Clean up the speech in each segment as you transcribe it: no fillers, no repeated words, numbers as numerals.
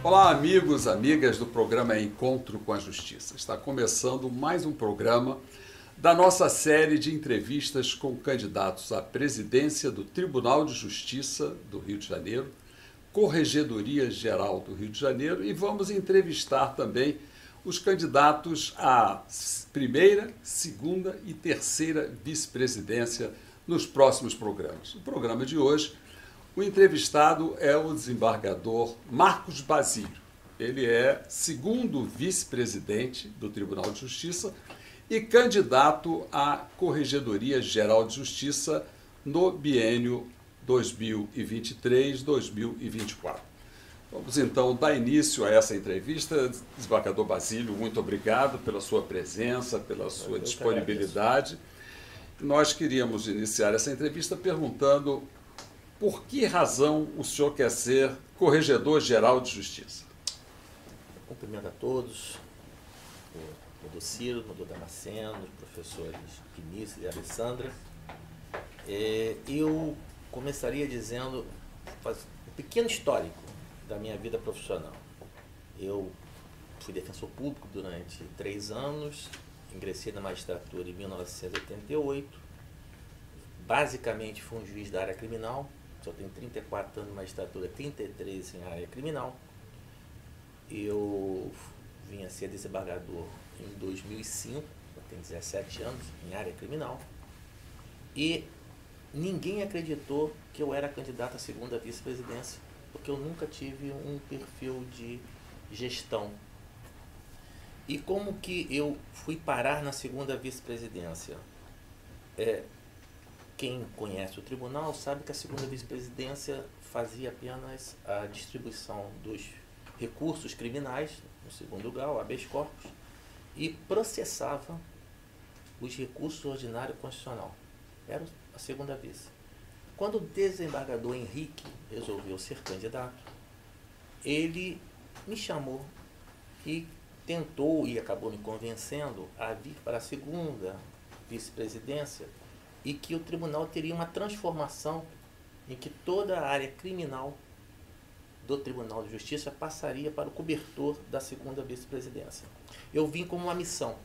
Olá, amigos, amigas do programa Encontro com a Justiça. Está começando mais um programa da nossa série de entrevistas com candidatos à presidência do Tribunal de Justiça do Rio de Janeiro, Corregedoria Geral do Rio de Janeiro, e vamos entrevistar também os candidatos à primeira, segunda e terceira vice-presidência nos próximos programas. No programa de hoje, o entrevistado é o desembargador Marcos Basílio. Ele é segundo vice-presidente do Tribunal de Justiça e candidato à Corregedoria Geral de Justiça no biênio 2023-2024. Vamos então dar início a essa entrevista. Desembargador Basílio, muito obrigado pela sua presença, pela sua disponibilidade. Nós queríamos iniciar essa entrevista perguntando: por que razão o senhor quer ser Corregedor-Geral de Justiça? Cumprimento a todos, o do Ciro, o do Damasceno, os professores Vinícius e Alessandra. Eu começaria dizendo um pequeno histórico da minha vida profissional. Eu fui defensor público durante 3 anos, ingressei na magistratura em 1988, basicamente fui um juiz da área criminal. Eu tenho 34 anos de magistratura, 33 em área criminal. Eu vim a ser desembargador em 2005, eu tenho 17 anos em área criminal. E ninguém acreditou que eu era candidato à segunda vice-presidência, porque eu nunca tive um perfil de gestão. E como que eu fui parar na segunda vice-presidência? Quem conhece o tribunal sabe que a segunda vice-presidência fazia apenas a distribuição dos recursos criminais, no segundo grau, habeas corpus, e processava os recursos ordinários constitucional. Era a segunda vice. Quando o desembargador Henrique resolveu ser candidato, ele me chamou e tentou e acabou me convencendo a vir para a segunda vice-presidência, e que o tribunal teria uma transformação em que toda a área criminal do Tribunal de Justiça passaria para o cobertor da segunda vice-presidência. Eu vim como uma missão.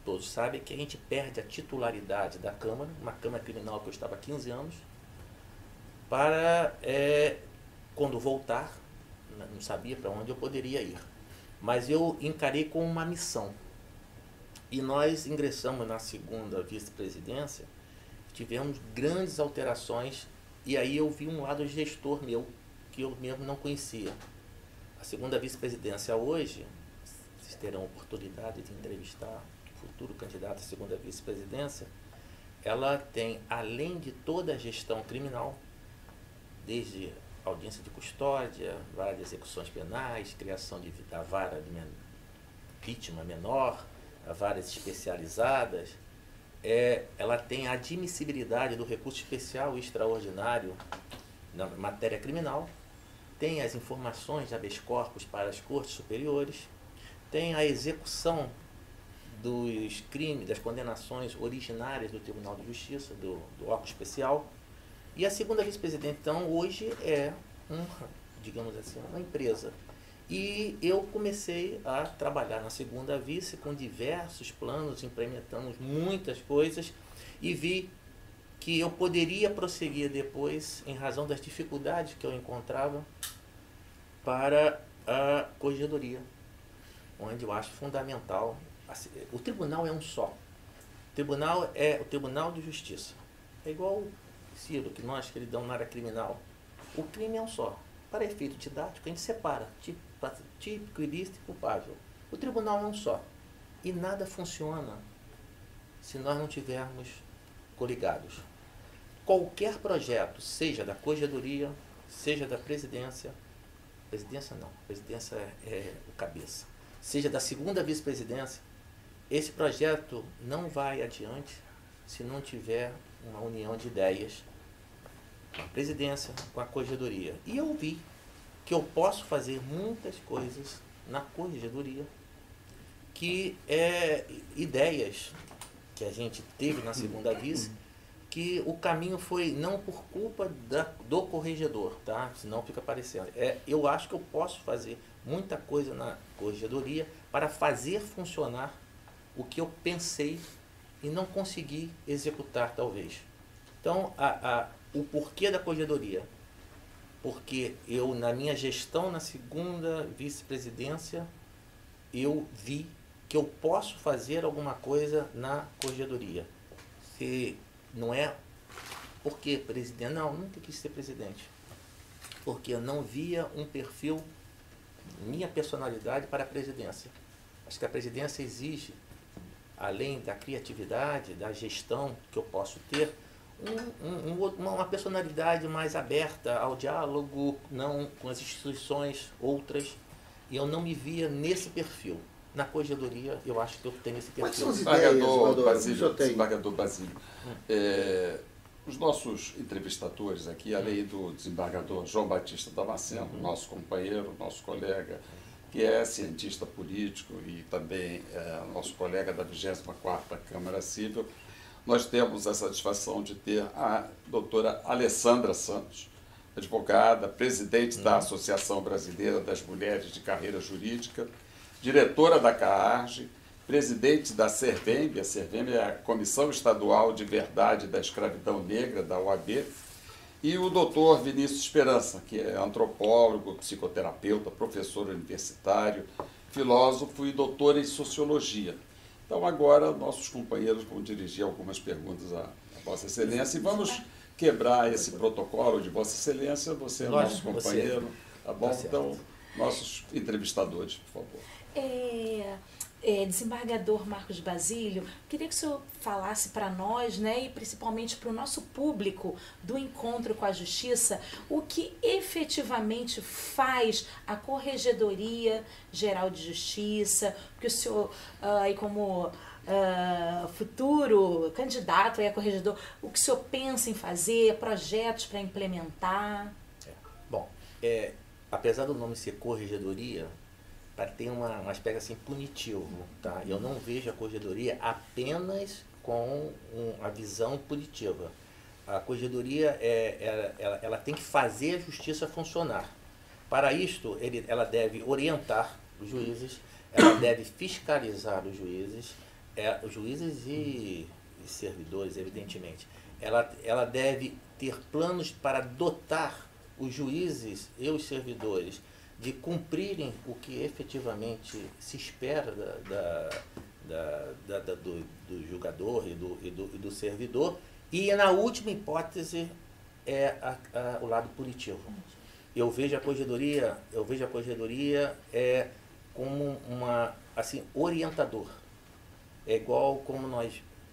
Todos sabem que a gente perde a titularidade da Câmara, uma Câmara Criminal que eu estava há 15 anos, para, quando voltar, não sabia para onde eu poderia ir. Mas eu encarei como uma missão. E nós ingressamos na segunda vice-presidência, tivemos grandes alterações, e aí eu vi um lado gestor meu, que eu mesmo não conhecia. A segunda vice-presidência hoje, vocês terão oportunidade de entrevistar o futuro candidato à segunda vice-presidência, ela tem, além de toda a gestão criminal, desde audiência de custódia, vara de execuções penais, criação da vara de vítima menor, varas especializadas, ela tem a admissibilidade do recurso especial e extraordinário na matéria criminal, tem as informações de habeas corpus para as cortes superiores, tem a execução dos crimes, das condenações originárias do Tribunal de Justiça, do órgão especial, e a segunda vice-presidente, então, hoje é, digamos assim, uma empresa. E eu comecei a trabalhar na segunda vice com diversos planos, implementamos muitas coisas e vi que eu poderia prosseguir depois, em razão das dificuldades que eu encontrava, para a corregedoria, onde eu acho fundamental. O tribunal é um só. O tribunal é o Tribunal de Justiça. É igual o Ciro, que nós que ele dão na área criminal. O crime é um só. Para efeito didático, a gente separa típico, ilícito e culpável. O tribunal é um só. E nada funciona se nós não tivermos coligados. Qualquer projeto, seja da corregedoria, seja da presidência não, presidência é o cabeça, seja da segunda vice-presidência, esse projeto não vai adiante se não tiver uma união de ideias com a presidência, com a corregedoria. E eu vi que eu posso fazer muitas coisas na corregedoria, que ideias que a gente teve na segunda vice, que o caminho foi não por culpa do corregedor, tá? Senão fica parecendo. Eu acho que eu posso fazer muita coisa na corregedoria para fazer funcionar o que eu pensei e não consegui executar, talvez. Então, o porquê da corregedoria? Porque eu, na minha gestão, na segunda vice-presidência, eu vi que eu posso fazer alguma coisa na corregedoria. Se não é porque presidente, não, nunca quis ser presidente. Porque eu não via um perfil, minha personalidade para a presidência. Acho que a presidência exige, além da criatividade, da gestão que eu posso ter, uma personalidade mais aberta ao diálogo, não com as instituições outras. E eu não me via nesse perfil. Na corregedoria, eu acho que eu tenho esse perfil. Desembargador Basílio, os nossos entrevistadores aqui, além do desembargador João Batista Damasceno, nosso companheiro, nosso colega, que é cientista político e também nosso colega da 24ª Câmara Civil, nós temos a satisfação de ter a doutora Alessandra Santos, advogada, presidente da Associação Brasileira das Mulheres de Carreira Jurídica, diretora da CAARGE, presidente da Servemb. A Servemb é a Comissão Estadual de Verdade da Escravidão Negra, da OAB, e o doutor Vinícius Esperança, que é antropólogo, psicoterapeuta, professor universitário, filósofo e doutor em Sociologia. Então, agora, nossos companheiros vão dirigir algumas perguntas à Vossa Excelência e vamos quebrar esse protocolo de Vossa Excelência. Você é nosso companheiro, tá bom? Então, nossos entrevistadores, por favor. Desembargador Marcos Basílio, queria que o senhor falasse para nós, né, e principalmente para o nosso público do Encontro com a Justiça, o que efetivamente faz a Corregedoria Geral de Justiça, porque o senhor, aí como futuro candidato a corregedor, o que o senhor pensa em fazer, projetos para implementar? Bom, apesar do nome ser corregedoria, tem um aspecto assim punitivo, tá? Eu não vejo a corregedoria apenas com a visão punitiva. A corregedoria ela tem que fazer a justiça funcionar. Para isto, ela deve orientar os juízes, ela deve fiscalizar os juízes e servidores, evidentemente. Ela deve ter planos para dotar os juízes e os servidores de cumprirem o que efetivamente se espera do julgador e do servidor, e na última hipótese o lado punitivo. Eu vejo a corregedoria como orientador. É igual como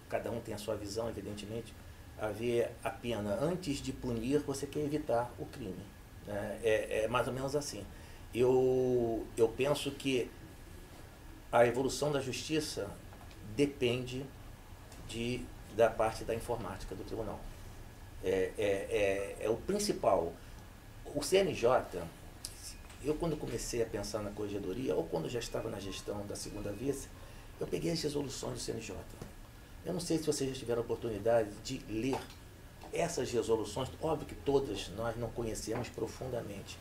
cada um tem a sua visão, evidentemente, haver a pena antes de punir, você quer evitar o crime. É mais ou menos assim. Eu penso que a evolução da justiça depende da parte da informática do tribunal. É o principal. O CNJ, eu quando comecei a pensar na corregedoria, ou quando já estava na gestão da segunda vice, eu peguei as resoluções do CNJ. Eu não sei se vocês já tiveram a oportunidade de ler essas resoluções, óbvio que todas nós não conhecemos profundamente.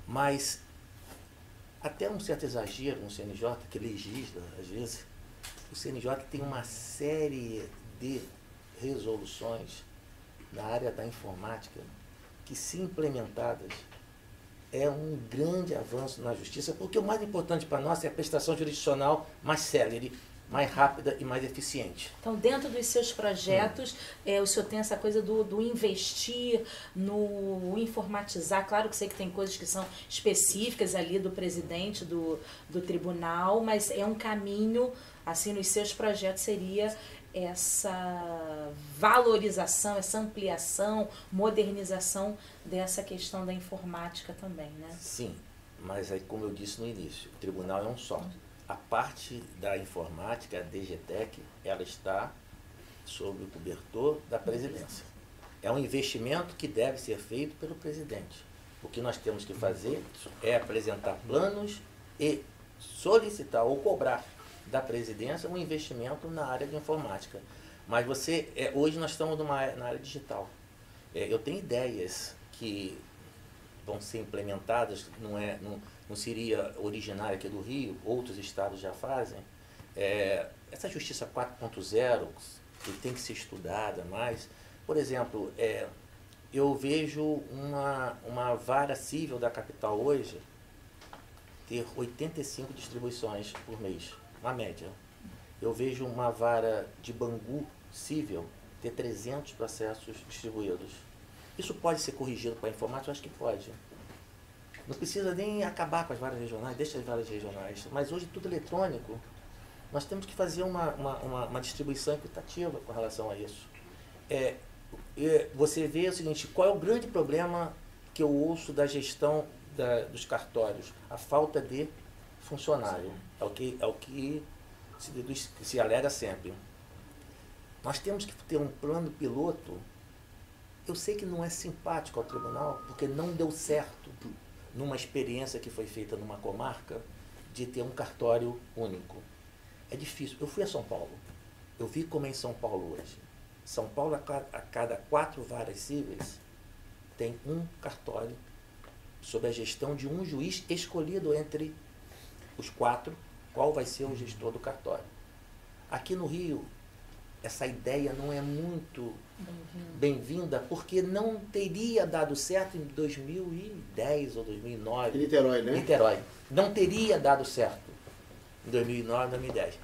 Mas, até um certo exagero no CNJ, que legisla, às vezes, o CNJ tem uma série de resoluções na área da informática que, se implementadas, é um grande avanço na justiça, porque o mais importante para nós é a prestação jurisdicional mais célere, mais rápida e mais eficiente. Então, dentro dos seus projetos, o senhor tem essa coisa do investir, no informatizar. Claro que sei que tem coisas que são específicas ali do presidente do tribunal, mas é um caminho, assim, nos seus projetos seria essa valorização, essa ampliação, modernização dessa questão da informática também, né? Sim, mas aí, como eu disse no início, o tribunal é um só. A parte da informática, a DGTEC, ela está sob o cobertor da presidência. É um investimento que deve ser feito pelo presidente. O que nós temos que fazer é apresentar planos e solicitar ou cobrar da presidência um investimento na área de informática. Mas hoje nós estamos na área digital. Eu tenho ideias que vão ser implementadas, não seria originária aqui do Rio, outros estados já fazem. Essa justiça 4.0, que tem que ser estudada mais. Por exemplo, eu vejo uma vara civil da capital hoje ter 85 distribuições por mês, uma média. Eu vejo uma vara de Bangu civil ter 300 processos distribuídos. Isso pode ser corrigido para a informática? Eu acho que pode. Não precisa nem acabar com as varas regionais, deixa as varas regionais. Mas hoje tudo eletrônico. Nós temos que fazer uma distribuição equitativa com relação a isso. Você vê o seguinte, qual é o grande problema que eu ouço da gestão dos cartórios? A falta de funcionário. É o que se alega sempre. Nós temos que ter um plano piloto. Eu sei que não é simpático ao tribunal, porque não deu certo numa experiência que foi feita numa comarca de ter um cartório único. É difícil. Eu fui a São Paulo. Eu vi como é em São Paulo hoje. São Paulo, a cada 4 varas cíveis, tem um cartório sob a gestão de um juiz escolhido entre os 4, qual vai ser o gestor do cartório. Aqui no Rio, essa ideia não é muito bem-vinda, porque não teria dado certo em 2010 ou 2009. Em Niterói, né? Niterói. Não teria dado certo em 2009, 2010.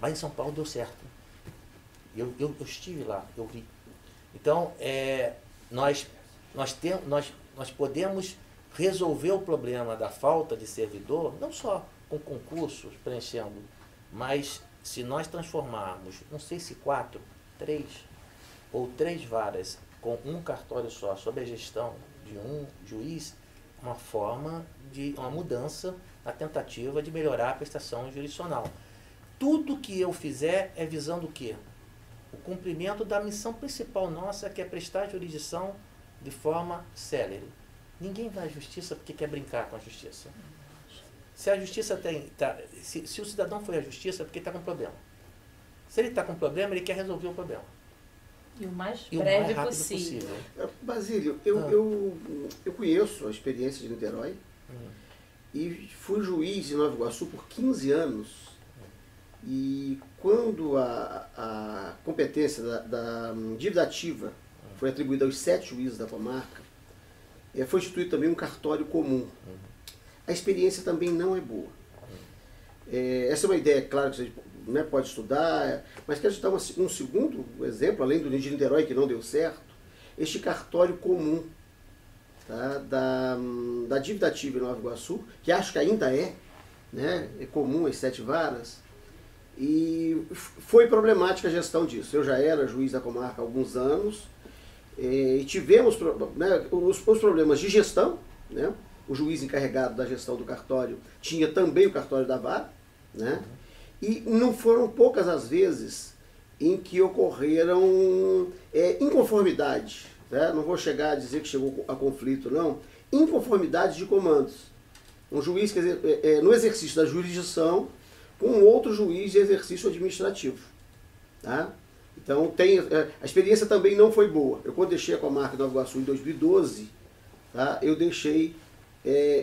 Mas em São Paulo deu certo. Eu estive lá, eu vi. Então, nós podemos resolver o problema da falta de servidor, não só com concursos preenchendo, mas se nós transformarmos, não sei se 4, 3 ou 3 varas com um cartório só, sob a gestão de um juiz, uma mudança na tentativa de melhorar a prestação jurisdicional. Tudo que eu fizer é visando o quê? O cumprimento da missão principal nossa, que é prestar jurisdição de forma célere. Ninguém vai à justiça porque quer brincar com a justiça. Se a justiça se o cidadão foi à justiça é porque está com problema. Se ele está com problema, ele quer resolver o problema. E o mais mais breve rápido possível. Basílio, eu conheço a experiência de Niterói e fui juiz em Nova Iguaçu por 15 anos. E quando a competência da dívida ativa foi atribuída aos 7 juízes da comarca, foi instituído também um cartório comum. A experiência também não é boa. Essa é uma ideia, claro, que você pode estudar, mas quero citar um segundo exemplo, além do de Niterói, que não deu certo, este cartório comum, tá, da dívida ativa em Nova Iguaçu, que acho que ainda é comum as 7 varas, e foi problemática a gestão disso. Eu já era juiz da comarca há alguns anos, e tivemos os problemas de gestão, o juiz encarregado da gestão do cartório tinha também o cartório da vara, e não foram poucas as vezes em que ocorreram inconformidades, não vou chegar a dizer que chegou a conflito, não, inconformidades de comandos. Um juiz, quer dizer, no exercício da jurisdição, com outro juiz de exercício administrativo. Tá? Então, a experiência também não foi boa. Eu, quando deixei a comarca de Nova Iguaçu em 2012, tá, eu deixei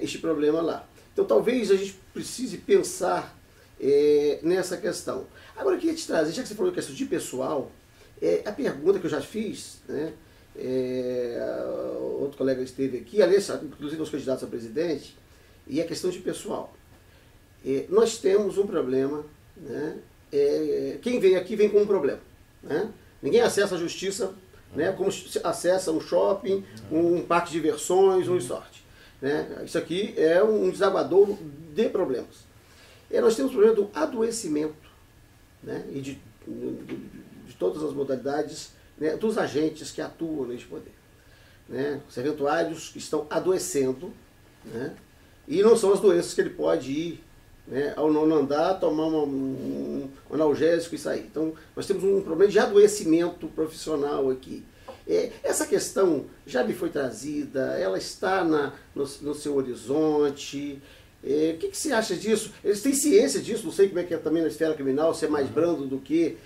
este problema lá. Então, talvez a gente precise pensar nessa questão. Agora, eu queria te trazer, já que você falou da questão de pessoal, a pergunta que eu já fiz, outro colega esteve aqui, aliás, inclusive os candidatos a presidente, e a questão de pessoal. Nós temos um problema, quem vem aqui vem com um problema. Ninguém acessa a justiça como acessa um shopping, um parque de diversões, um resort. Isso aqui é um desaguador de problemas. Nós temos o problema do adoecimento, e de todas as modalidades dos agentes que atuam neste poder. Os serventuários que estão adoecendo, e não são as doenças que ele pode ir ao nono andar, tomar um analgésico e sair. Então, nós temos um problema de adoecimento profissional aqui. Essa questão já me foi trazida, ela está no seu horizonte. O que você acha disso? Eles têm ciência disso, não sei como é que é também na esfera criminal, se é mais brando do que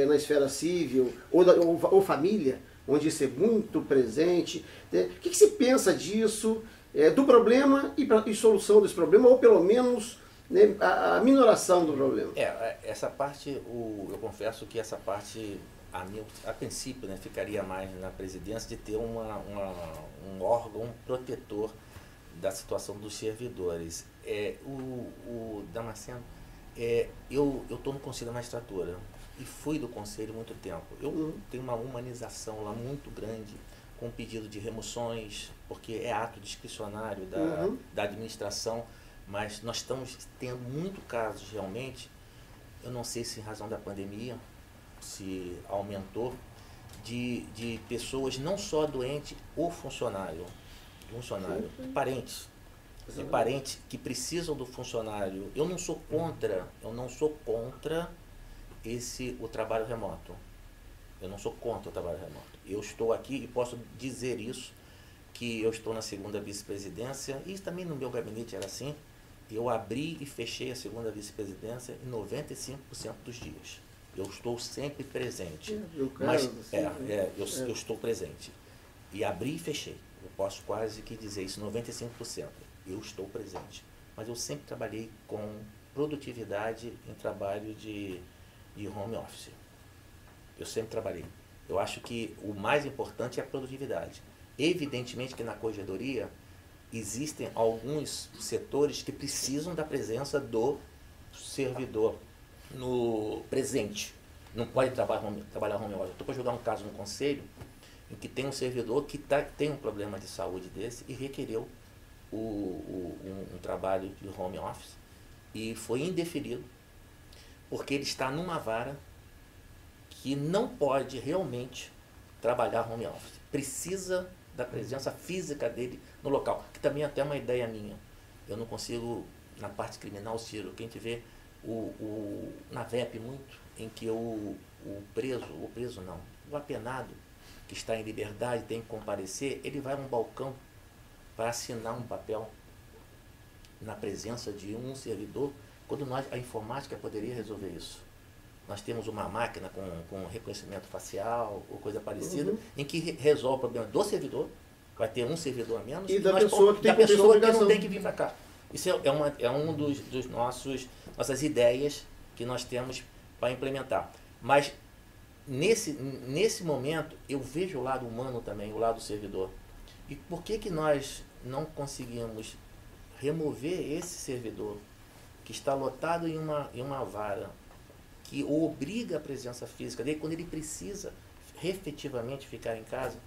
na esfera civil ou família, onde isso é muito presente. Né? O que se pensa disso, do problema e solução desse problema, ou pelo menos, né, a minoração do problema? Essa parte, eu confesso que essa parte, a princípio, né, ficaria mais na presidência de ter um órgão protetor da situação dos servidores. O Damasceno, eu estou no Conselho da Magistratura e fui do Conselho há muito tempo. Eu tenho uma humanização lá muito grande, com pedido de remoções, porque é ato discricionário da administração, mas nós estamos tendo muitos casos realmente, eu não sei se em razão da pandemia, se aumentou, de pessoas não só doentes, o funcionário, parentes, de parentes que precisam do funcionário. Eu não sou contra o trabalho remoto. Eu não sou contra o trabalho remoto. Eu estou aqui e posso dizer isso, que eu estou na segunda vice-presidência, e também no meu gabinete era assim. Eu abri e fechei a segunda vice-presidência em 95% dos dias. Eu estou sempre presente. Eu estou presente. E abri e fechei. Eu posso quase que dizer isso, 95%. Eu estou presente. Mas eu sempre trabalhei com produtividade em trabalho de home office. Eu sempre trabalhei. Eu acho que o mais importante é a produtividade. Evidentemente que na corregedoria existem alguns setores que precisam da presença do servidor no presente. Não pode trabalhar home office. Estou para jogar um caso no conselho em que tem um servidor que tem um problema de saúde desse e requereu um trabalho de home office e foi indeferido porque ele está numa vara que não pode realmente trabalhar home office. Precisa da presença física dele no local, que também é até uma ideia minha. Eu não consigo, na parte criminal, Ciro, quem te vê na VEP muito, em que o apenado que está em liberdade tem que comparecer, ele vai a um balcão para assinar um papel na presença de um servidor, quando a informática poderia resolver isso. Nós temos uma máquina com reconhecimento facial ou coisa parecida, em que resolve o problema do servidor, vai ter um servidor a menos, e da pessoa que não tem que vir para cá. Isso é um dos nossas ideias que nós temos para implementar. Mas nesse momento eu vejo o lado humano também, o lado do servidor. E por que nós não conseguimos remover esse servidor que está lotado em uma vara, que o obriga a presença física dele quando ele precisa efetivamente ficar em casa,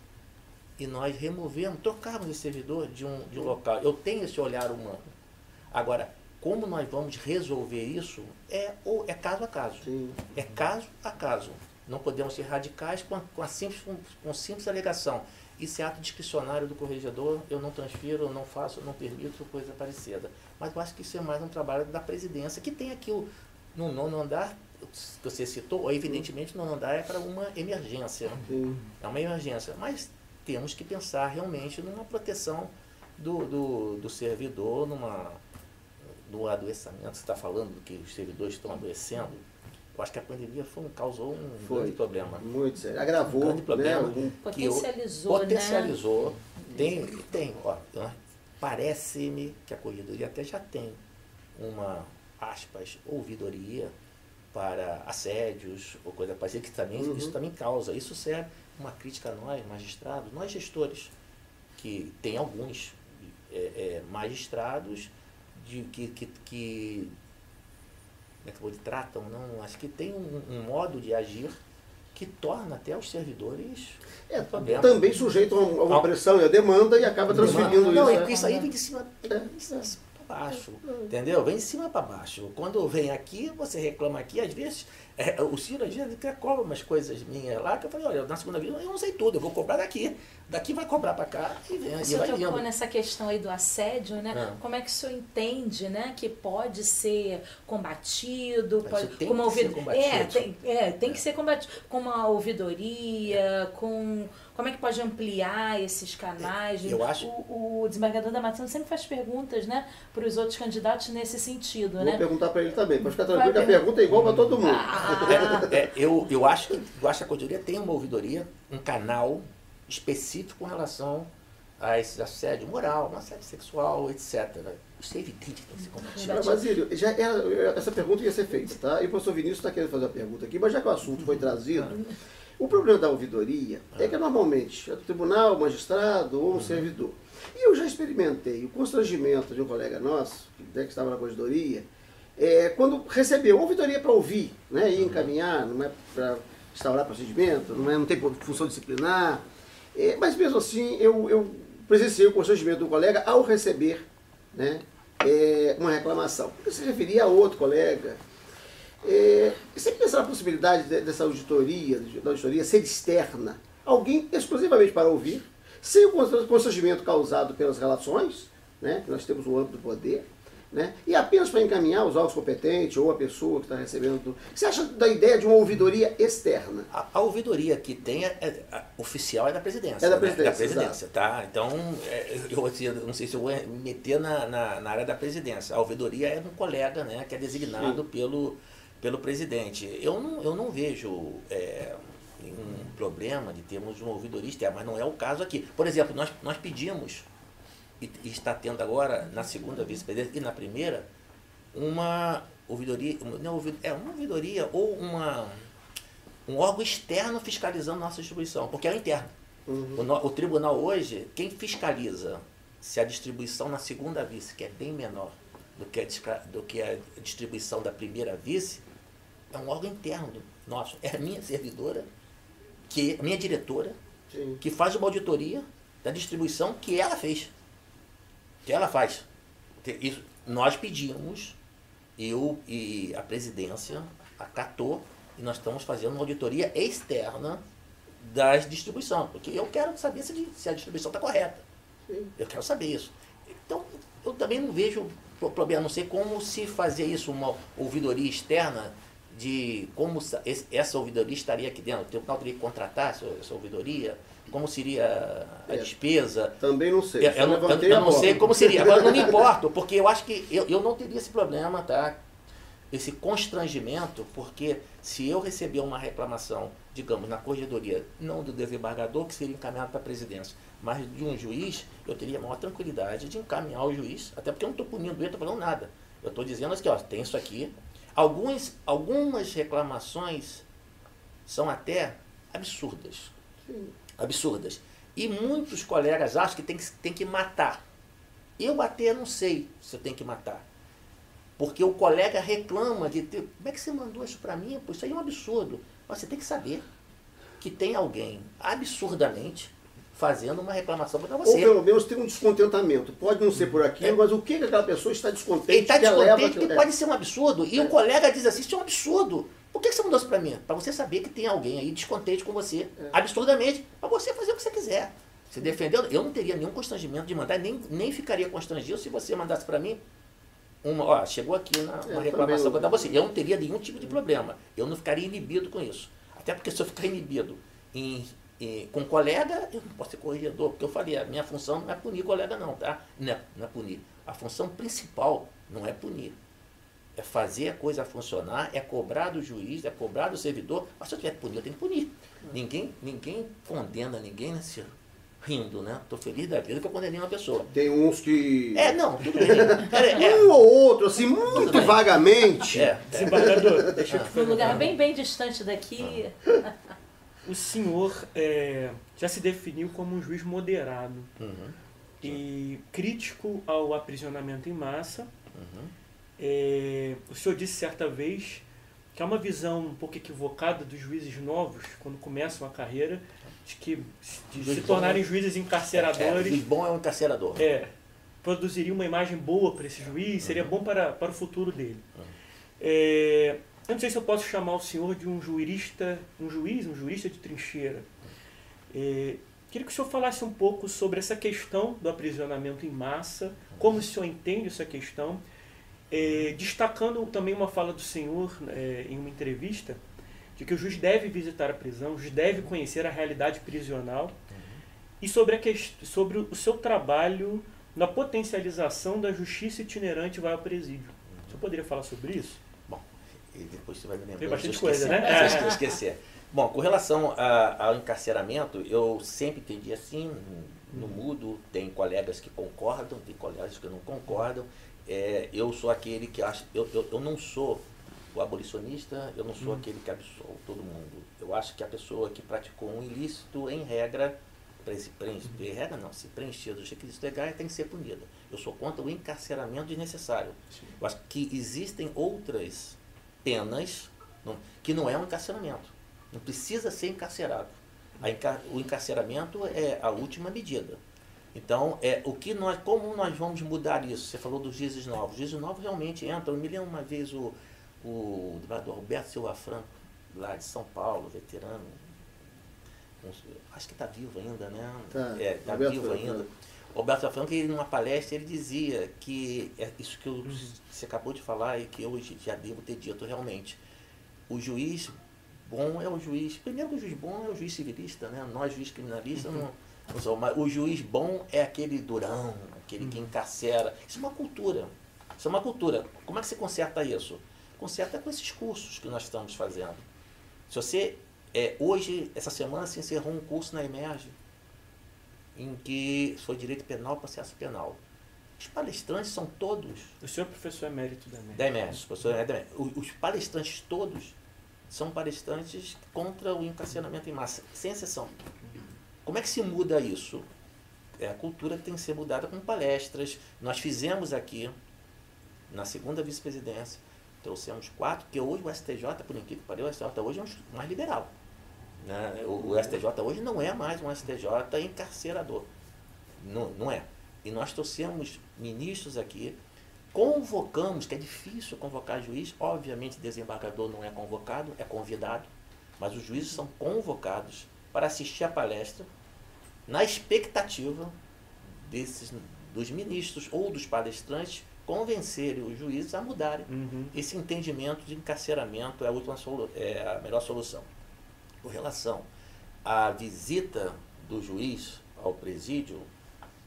e nós removemos, trocarmos esse servidor de um local? Eu tenho esse olhar humano. Agora, como nós vamos resolver isso é caso a caso. Sim. É caso a caso. Não podemos ser radicais com simples alegação. Isso é ato discricionário do corregedor, eu não transfiro, eu não faço, eu não permito, coisa parecida. Mas eu acho que isso é mais um trabalho da presidência, que tem aqui no nono andar, que você citou, evidentemente o nono andar é para uma emergência. Sim. É uma emergência, mas temos que pensar realmente numa proteção do servidor, do adoecimento. Você está falando que os servidores estão adoecendo. Eu acho que a pandemia causou um grande problema. Muito sério. Agravou. Um grande problema. Né? Potencializou. Né? Tem. Parece-me que a corregedoria até já tem uma, aspas, ouvidoria para assédios ou coisa parecida, que também, isso também causa. Isso serve uma crítica a nós, magistrados, nós gestores, que tem alguns magistrados que tratam, não, acho que tem um modo de agir que torna até os servidores também sujeito a uma pressão e a demanda, e acaba transferindo isso. Isso aí vem de cima para baixo, entendeu? Vem de cima para baixo. Quando vem aqui, você reclama aqui, às vezes, o Ciro às vezes cobra umas coisas minhas lá, que eu falei, olha, na segunda vez eu não sei tudo, eu vou cobrar daqui vai cobrar para cá, e vem. O senhor tocou nessa questão aí do assédio, né? Como é que o senhor entende, né, que pode ser combatido, tem que ser combatido com uma ouvidoria, como é que pode ampliar esses canais? O desembargador Damasceno sempre faz perguntas, né, para os outros candidatos nesse sentido. Vou perguntar para ele também, pode ficar tranquilo que a pergunta é igual para todo mundo. Eu acho que a Corregedoria tem uma ouvidoria, um canal específico com relação a esse assédio moral, assédio sexual, etc. Isso é evidente que tem que ser combatido. Basílio, essa pergunta ia ser feita, tá? E o professor Vinícius está querendo fazer a pergunta aqui, mas já que o assunto foi trazido, o problema da ouvidoria é que normalmente é do tribunal, o magistrado ou um servidor. E eu já experimentei o constrangimento de um colega nosso, que estava na corregedoria, quando recebeu ouvidoria para ouvir, né, e encaminhar, não é para instaurar procedimento, não tem função disciplinar, mas mesmo assim eu presenciei o constrangimento do colega ao receber, né, uma reclamação. Porque se referia a outro colega. Você pensa na possibilidade dessa auditoria ser externa, alguém exclusivamente para ouvir, sem o constrangimento causado pelas relações, né, que nós temos o âmbito do poder, né, e apenas para encaminhar os órgãos competentes ou a pessoa que está recebendo. O que você acha da ideia de uma ouvidoria externa? A ouvidoria que tem oficial é da presidência. É da presidência, né? Da presidência, tá? Então, eu não sei se eu vou me meter na área da presidência. A ouvidoria é um colega, né, que é designado pelo presidente. Eu não vejo nenhum problema de termos uma ouvidoria externa, mas não é o caso aqui. Por exemplo, nós pedimos, e está tendo agora, na segunda vice-presidência e na primeira, uma ouvidoria, uma ouvidoria ou um órgão externo fiscalizando nossa distribuição, porque é interno. O tribunal hoje, quem fiscaliza se a distribuição na segunda vice, que é bem menor do que a distribuição da primeira vice, é um órgão interno nosso. É a minha servidora, a minha diretora, sim, que faz uma auditoria da distribuição que ela fez. Que ela faz. Isso, nós pedimos, eu e a presidência acatou, e nós estamos fazendo uma auditoria externa da distribuição, porque eu quero saber se a distribuição está correta. Sim. Eu quero saber isso. Então, eu também não vejo problema, não sei como se fazia isso, uma ouvidoria externa, de como essa ouvidoria estaria aqui dentro. O tribunal teria que contratar essa ouvidoria, como seria a despesa. Também não sei. Eu não sei como seria. Agora não me importo, porque eu acho que eu não teria esse problema, tá? Esse constrangimento, porque se eu receber uma reclamação, digamos, na corregedoria, não do desembargador, que seria encaminhado para a presidência, mas de um juiz, eu teria a maior tranquilidade de encaminhar o juiz, até porque eu não estou punindo ele, não estou falando nada. Eu estou dizendo assim, ó, tem isso aqui. Algumas reclamações são até absurdas. Sim. Absurdas. E muitos colegas acham que tem que matar. Eu até não sei se eu tenho que matar. Porque o colega reclama de ter... Como é que você mandou isso para mim? Pô, isso aí é um absurdo. Mas você tem que saber que tem alguém absurdamente fazendo uma reclamação contra você. Ou pelo menos tem um descontentamento. Pode não ser por aquilo, mas o que aquela pessoa está descontente? Ele está descontente que pode ser um absurdo. E o colega diz assim, isso é um absurdo. Por que você mandou isso para mim? Para você saber que tem alguém aí descontente com você, absurdamente, para você fazer o que você quiser. Você defendeu? Eu não teria nenhum constrangimento de mandar, nem ficaria constrangido se você mandasse para mim chegou aqui uma reclamação contra você. Eu não teria nenhum tipo de problema. Eu não ficaria inibido com isso. Até porque se eu ficar inibido com colega, eu não posso ser corregedor, porque eu falei, a minha função não é punir colega não, tá? Não é punir. A função principal não é punir. É fazer a coisa funcionar, é cobrar do juiz, é cobrar do servidor. Mas se eu tiver que punir, eu tenho que punir. Ninguém condena ninguém, né, Ciro? Rindo, né? Estou feliz da vida que eu condenei uma pessoa. Tem uns que... tudo bem. Um ou outro, assim, muito vagamente. Desembargador, deixa eu te perguntar. Um lugar bem distante daqui. O senhor já se definiu como um juiz moderado e crítico ao aprisionamento em massa. O senhor disse certa vez que há uma visão um pouco equivocada dos juízes novos, quando começam a carreira, de se tornarem juízes encarceradores. O bom é um encarcerador. Produziria uma imagem boa para esse juiz, seria bom para o futuro dele. Eu não sei se eu posso chamar o senhor de um jurista de trincheira. Queria que o senhor falasse um pouco sobre essa questão do aprisionamento em massa, como o senhor entende essa questão, destacando também uma fala do senhor em uma entrevista, de que o juiz deve visitar a prisão, o juiz deve conhecer a realidade prisional, e sobre o seu trabalho na potencialização da justiça itinerante vai ao presídio. O senhor poderia falar sobre isso? Bom, E depois você vai me lembrar. Tem bastante coisa, né? Se eu esquecer. Bom, com relação ao encarceramento, eu sempre entendi assim, no mudo, tem colegas que concordam, tem colegas que não concordam. Eu sou aquele que acha, eu não sou o abolicionista, eu não sou aquele que absolve todo mundo. Eu acho que a pessoa que praticou um ilícito, em regra, se preencher os requisitos legais, tem que ser punida. Eu sou contra o encarceramento desnecessário. Eu acho que existem outras penas que não é um encarceramento. Não precisa ser encarcerado. O encarceramento é a última medida. Então, como nós vamos mudar isso? Você falou dos juízes novos. Os juízes novos realmente entram. Eu me lembro uma vez o desembargador Roberto Silva Franco, lá de São Paulo, veterano, acho que está vivo ainda, né? Está vivo ainda. O Roberto Silva Franco, ele, numa palestra, ele dizia que isso que você acabou de falar e que eu já devo ter dito realmente. O juiz bom é o juiz... Primeiro, o juiz bom é o juiz civilista, né? Nós, juiz criminalista, não somos. Mas o juiz bom é aquele durão, aquele que encarcera. Isso é uma cultura. Isso é uma cultura. Como é que você conserta isso? Conserta com esses cursos que nós estamos fazendo. Se você... hoje, essa semana, se encerrou um curso na Emerge, em que foi Direito Penal, Processo Penal. Os palestrantes são todos... O senhor é professor emérito da Emerge. Da Emerge, professor emérito da Emerge. Os palestrantes todos são palestrantes contra o encarceramento em massa, sem exceção. Como é que se muda isso? É a cultura que tem que ser mudada com palestras. Nós fizemos aqui, na segunda vice-presidência, trouxemos 4, porque hoje o STJ, por incrível que pareça, o STJ hoje é mais liberal. Né? O STJ hoje não é mais um STJ encarcerador. Não é. E nós trouxemos ministros aqui, convocamos, que é difícil convocar juiz, obviamente desembargador não é convocado, é convidado, mas os juízes são convocados para assistir a palestra na expectativa dos ministros ou dos palestrantes convencerem os juízes a mudarem esse entendimento de encarceramento é a melhor solução. Com relação à visita do juiz ao presídio,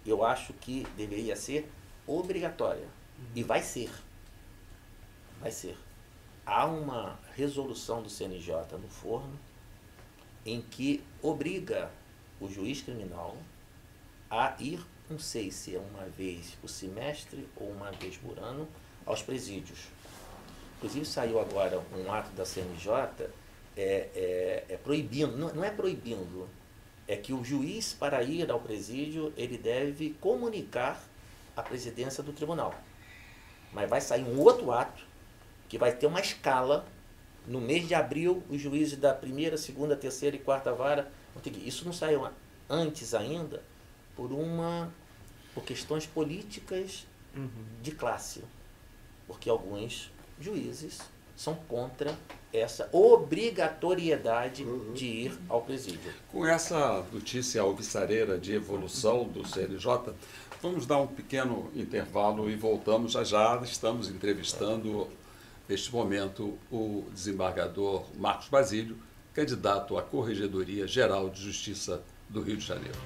eu acho que deveria ser obrigatória. E vai ser. Vai ser. Há uma resolução do CNJ no forno em que obriga o juiz criminal a ir, não sei se é uma vez por semestre ou uma vez por ano, aos presídios. Inclusive saiu agora um ato da CNJ proibindo, não é proibindo, é que o juiz, para ir ao presídio, ele deve comunicar à presidência do tribunal. Mas vai sair um outro ato, que vai ter uma escala. No mês de abril, os juízes da primeira, segunda, terceira e quarta vara vão ter que... Isso não saiu antes ainda por questões políticas de classe. Porque alguns juízes são contra essa obrigatoriedade de ir ao presídio. Com essa notícia alvissareira de evolução do CNJ, vamos dar um pequeno intervalo e voltamos já. Estamos entrevistando, neste momento, o desembargador Marcos Basílio, candidato à Corregedoria Geral de Justiça do Rio de Janeiro.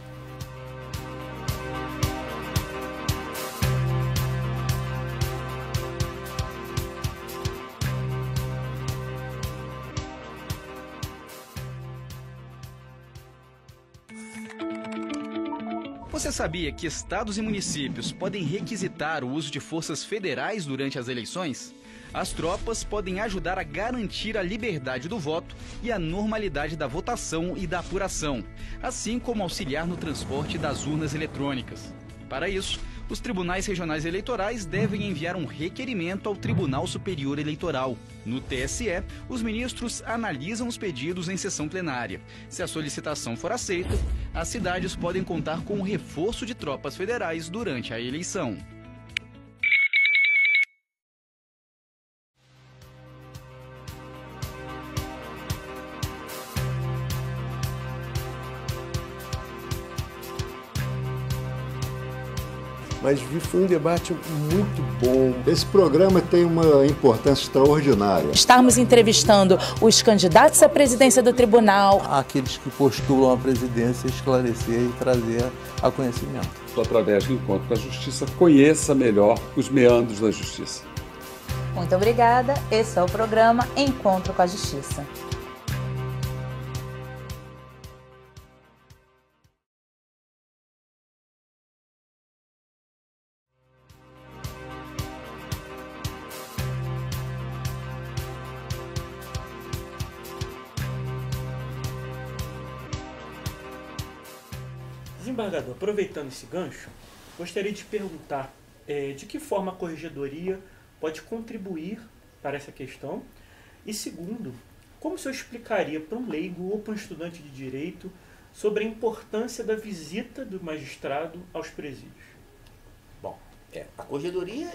Você sabia que estados e municípios podem requisitar o uso de forças federais durante as eleições? As tropas podem ajudar a garantir a liberdade do voto e a normalidade da votação e da apuração, assim como auxiliar no transporte das urnas eletrônicas. Para isso, os tribunais regionais eleitorais devem enviar um requerimento ao Tribunal Superior Eleitoral. No TSE, os ministros analisam os pedidos em sessão plenária. Se a solicitação for aceita, as cidades podem contar com o reforço de tropas federais durante a eleição. Mas foi um debate muito bom. Esse programa tem uma importância extraordinária. Estarmos entrevistando os candidatos à presidência do tribunal. Aqueles que postulam a presidência, esclarecer e trazer a conhecimento. Através do encontro com a justiça, conheça melhor os meandros da justiça. Muito obrigada. Esse é o programa Encontro com a Justiça. Desembargador, aproveitando esse gancho, gostaria de perguntar de que forma a Corregedoria pode contribuir para essa questão e, segundo, como o senhor explicaria para um leigo ou para um estudante de direito sobre a importância da visita do magistrado aos presídios? Bom, a Corregedoria,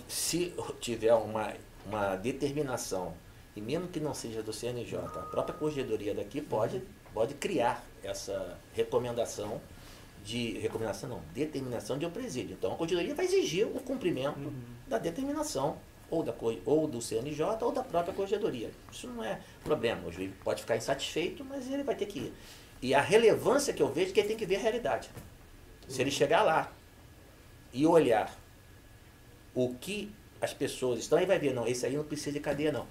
se tiver uma determinação, e mesmo que não seja do CNJ, a própria Corregedoria daqui pode criar essa determinação de um presídio. Então a Corregedoria vai exigir o cumprimento da determinação ou do CNJ ou da própria Corregedoria. Isso não é problema. O juiz pode ficar insatisfeito, mas ele vai ter que ir. E a relevância que eu vejo é que ele tem que ver a realidade. Se ele chegar lá e olhar o que as pessoas estão, aí vai ver, não, esse aí não precisa de cadeia, não.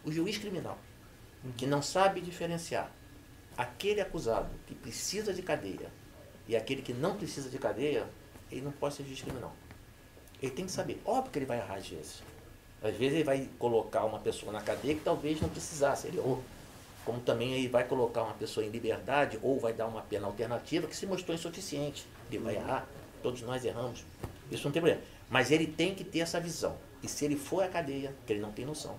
O juiz criminal, que não sabe diferenciar aquele acusado que precisa de cadeia e aquele que não precisa de cadeia, ele não pode ser juiz criminal. Ele tem que saber. Óbvio que ele vai errar às vezes. Às vezes ele vai colocar uma pessoa na cadeia que talvez não precisasse. Como também ele vai colocar uma pessoa em liberdade ou vai dar uma pena alternativa que se mostrou insuficiente. Ele vai errar. Todos nós erramos. Isso não tem problema. Mas ele tem que ter essa visão. E se ele for à cadeia, que ele não tem noção.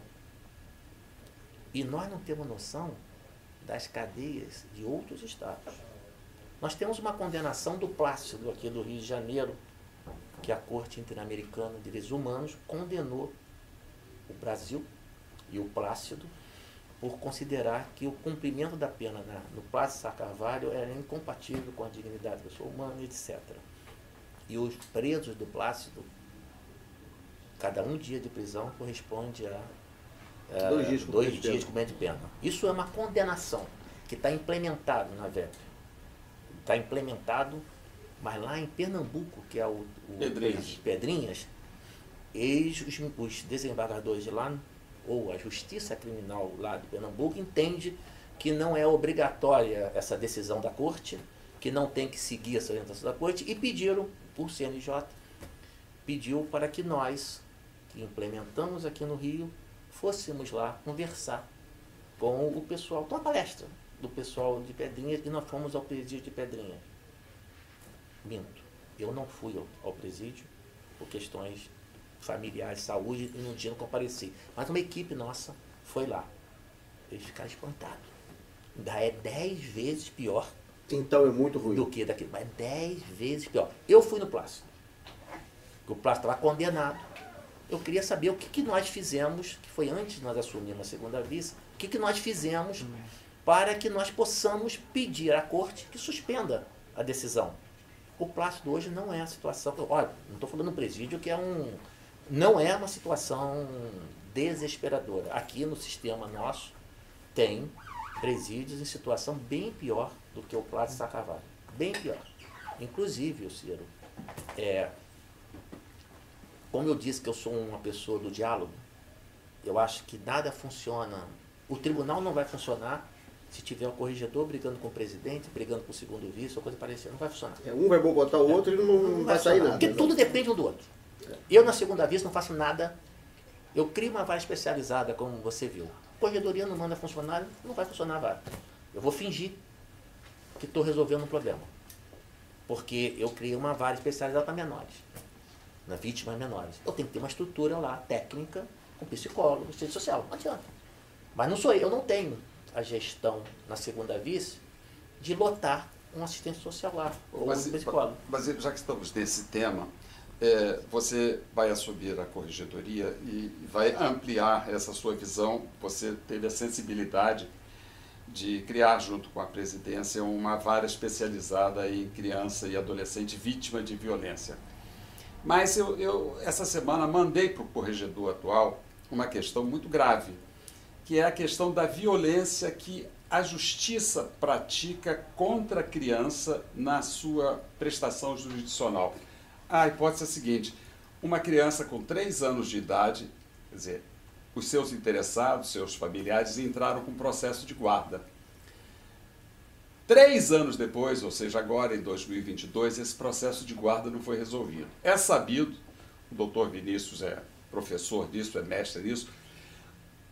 E nós não temos noção das cadeias de outros estados. Nós temos uma condenação do Plácido aqui do Rio de Janeiro, que a Corte Interamericana de Direitos Humanos condenou o Brasil e o Plácido por considerar que o cumprimento da pena no Plácido Sá Carvalho era incompatível com a dignidade da pessoa humana, etc. E os presos do Plácido, cada dia de prisão corresponde a 2 dias de cumprimento de pena. Isso é uma condenação que está implementado na VEP. Está implementado, mas lá em Pernambuco, que é o Pedrinhas, os desembargadores de lá, ou a Justiça Criminal lá de Pernambuco, entende que não é obrigatória essa decisão da Corte, que não tem que seguir essa orientação da Corte, e pediram, o CNJ, pediu para que nós, que implementamos aqui no Rio, fôssemos lá conversar com o pessoal, com a palestra do pessoal de Pedrinhas, e nós fomos ao presídio de Pedrinhas. Minto, eu não fui ao presídio por questões familiares, saúde, e no dia não compareci. Mas uma equipe nossa foi lá. Eles ficaram espantados. Ainda é 10 vezes pior. Então é muito ruim. Do que daquilo, mas é 10 vezes pior. Eu fui no Plácido. O Plácido estava condenado. Eu queria saber o que nós fizemos, que foi antes de nós assumirmos a segunda vice, o que nós fizemos para que nós possamos pedir à Corte que suspenda a decisão. O Plácido hoje não é a situação. Olha, não estou falando no presídio que não é uma situação desesperadora. Aqui no sistema nosso tem presídios em situação bem pior do que o Plácido Sá Carvalho. Bem pior. Inclusive, Ciro, como eu disse que eu sou uma pessoa do diálogo, eu acho que nada funciona. O tribunal não vai funcionar se tiver o corregedor brigando com o presidente, brigando com o segundo vice, ou coisa parecida. Não vai funcionar. Um vai boicotar o outro e não vai sair nada. Porque tudo depende um do outro. Eu, na segunda vez, não faço nada. Eu crio uma vara especializada, como você viu. A corregedoria não manda funcionário, não vai funcionar a vara. Eu vou fingir que estou resolvendo um problema. Porque eu criei uma vara especializada para menores, na vítimas menores. Eu tenho que ter uma estrutura lá, técnica, com psicólogo, assistente social. Não adianta. Mas não sou eu não tenho a gestão na segunda vice de lotar um assistente social lá, ou um psicólogo. Mas já que estamos nesse tema, você vai assumir a corregedoria e vai ampliar essa sua visão. Você teve a sensibilidade de criar, junto com a presidência, uma vara especializada em criança e adolescente vítima de violência. Mas eu essa semana mandei para o corregedor atual uma questão muito grave, que é a questão da violência que a justiça pratica contra a criança na sua prestação jurisdicional. A hipótese é a seguinte: uma criança com 3 anos de idade Quer dizer, os seus interessados, seus familiares, entraram com processo de guarda. 3 anos depois, ou seja, agora em 2022, esse processo de guarda não foi resolvido. É sabido, o doutor Vinícius é professor disso, é mestre nisso,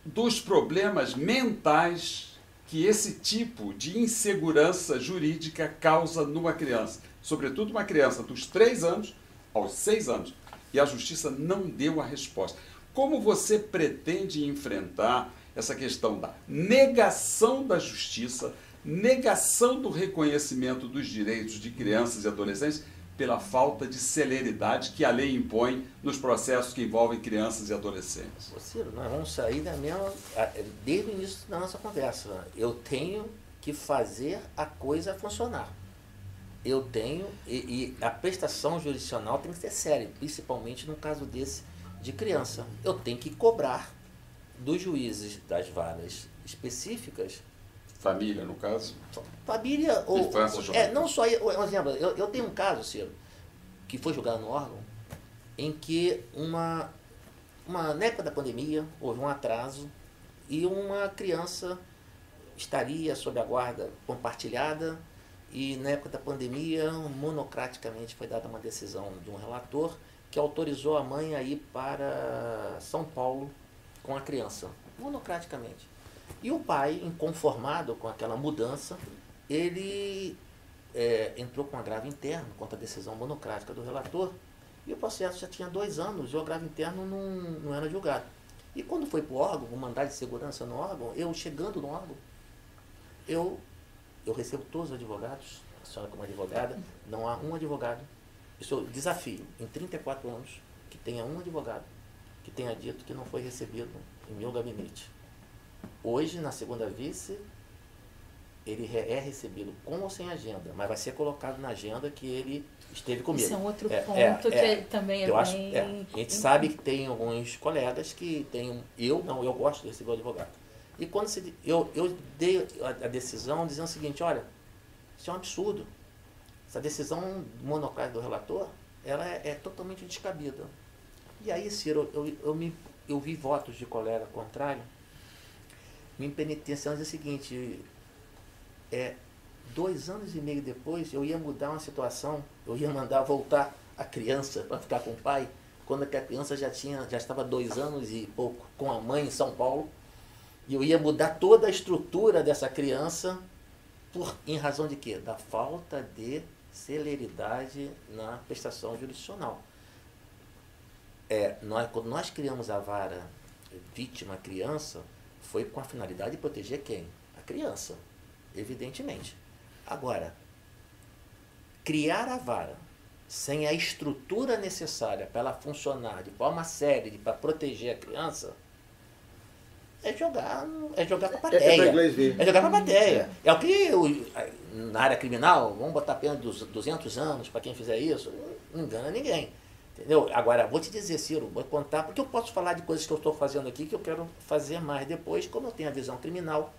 dos problemas mentais que esse tipo de insegurança jurídica causa numa criança. Sobretudo uma criança dos 3 anos aos 6 anos. E a justiça não deu a resposta. Como você pretende enfrentar essa questão da negação da justiça, negação do reconhecimento dos direitos de crianças e adolescentes pela falta de celeridade que a lei impõe nos processos que envolvem crianças e adolescentes? Ô Ciro, nós vamos sair da mesma, desde o início da nossa conversa. Eu tenho que fazer a coisa funcionar. Eu tenho, e a prestação jurisdicional tem que ser séria, principalmente no caso desse de criança. Eu tenho que cobrar dos juízes das varas específicas. Família, no caso? Família ou... Infância, não só... Por exemplo, eu tenho um caso, Ciro, que foi julgado no órgão, em que na época da pandemia houve um atraso e uma criança estaria sob a guarda compartilhada e na época da pandemia, monocraticamente foi dada uma decisão de um relator que autorizou a mãe a ir para São Paulo com a criança, monocraticamente. E o pai, inconformado com aquela mudança, ele entrou com agravo interno contra a decisão monocrática do relator, e o processo já tinha 2 anos e o agravo interno não era julgado. E quando foi para o órgão, o mandado de segurança no órgão, eu chegando no órgão, eu recebo todos os advogados, a senhora como advogada, não há um advogado, isso eu desafio, em 34 anos, que tenha um advogado que tenha dito que não foi recebido em meu gabinete. Hoje, na segunda vice, ele é recebido com ou sem agenda, mas vai ser colocado na agenda que ele esteve comigo. Isso é um outro ponto que também eu acho, bem... A gente sabe que tem alguns colegas que tem... Eu gosto de receber o advogado. E quando eu dei a decisão dizendo o seguinte, olha, isso é um absurdo. Essa decisão monocrática do relator, ela é totalmente descabida. E aí, Ciro, eu vi votos de colega contrário, me penitenciando o seguinte, 2 anos e meio depois, eu ia mudar uma situação, eu ia mandar voltar a criança para ficar com o pai, quando a criança já estava 2 anos e pouco com a mãe em São Paulo, e eu ia mudar toda a estrutura dessa criança em razão de quê? Da falta de celeridade na prestação jurisdicional. Quando nós criamos a vara vítima-criança, foi com a finalidade de proteger quem? A criança, evidentemente. Agora, criar a vara sem a estrutura necessária para ela funcionar de forma séria para proteger a criança, é jogar para a plateia. É jogar para a plateia. É o que na área criminal, vamos botar pena de 200 anos para quem fizer isso, não engana ninguém. Entendeu? Agora, vou te dizer, Ciro, vou contar, porque eu posso falar de coisas que eu estou fazendo aqui que eu quero fazer mais depois, como eu tenho a visão criminal.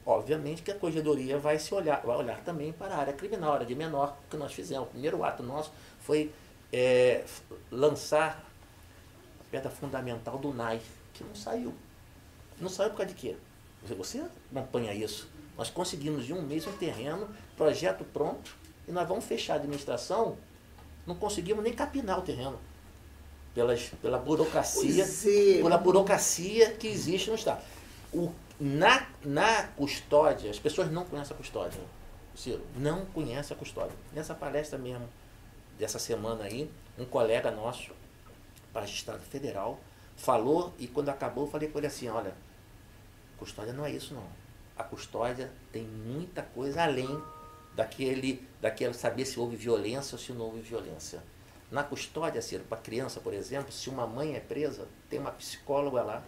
Obviamente que a corregedoria vai olhar também para a área criminal, a área de menor, que nós fizemos. O primeiro ato nosso foi lançar a pedra fundamental do NAI, que não saiu. Não saiu por causa de quê? Você acompanha isso. Nós conseguimos em 1 mês um terreno, projeto pronto, e nós vamos fechar a administração, não conseguimos nem capinar o terreno. Pela burocracia, pela burocracia que existe no Estado. Na custódia, as pessoas não conhecem a custódia. Ciro, não conhecem a custódia. Nessa palestra mesmo, dessa semana aí, um colega nosso, magistrado federal, falou, e quando acabou eu falei com ele assim, olha, custódia não é isso não. A custódia tem muita coisa além daquele saber se houve violência ou se não houve violência. Na custódia, Ciro, para criança, por exemplo, se uma mãe é presa, tem uma psicóloga lá,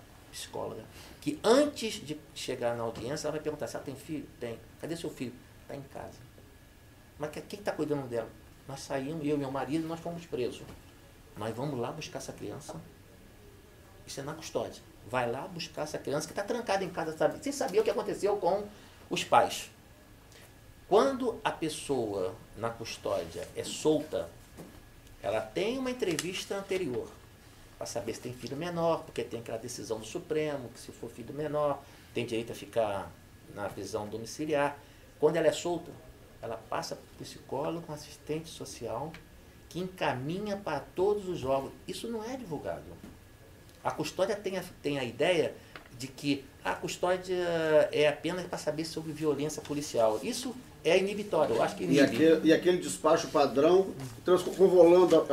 que antes de chegar na audiência, ela vai perguntar se ela tem filho? Tem. Cadê seu filho? Está em casa. Mas quem está cuidando dela? Nós saímos, eu e meu marido, nós fomos presos. Nós vamos lá buscar essa criança. Isso é na custódia. Vai lá buscar essa criança que está trancada em casa, sem saber o que aconteceu com os pais. Quando a pessoa na custódia é solta, ela tem uma entrevista anterior. para saber se tem filho menor, porque tem aquela decisão do Supremo, que se for filho menor, tem direito a ficar na prisão domiciliar. Quando ela é solta, ela passa para o psicólogo, com assistente social, que encaminha para todos os órgãos. Isso não é divulgado. A custódia tem a ideia de que a custódia é apenas para saber sobre violência policial. Isso é inibitório, eu acho que inibe. E aquele despacho padrão, convolando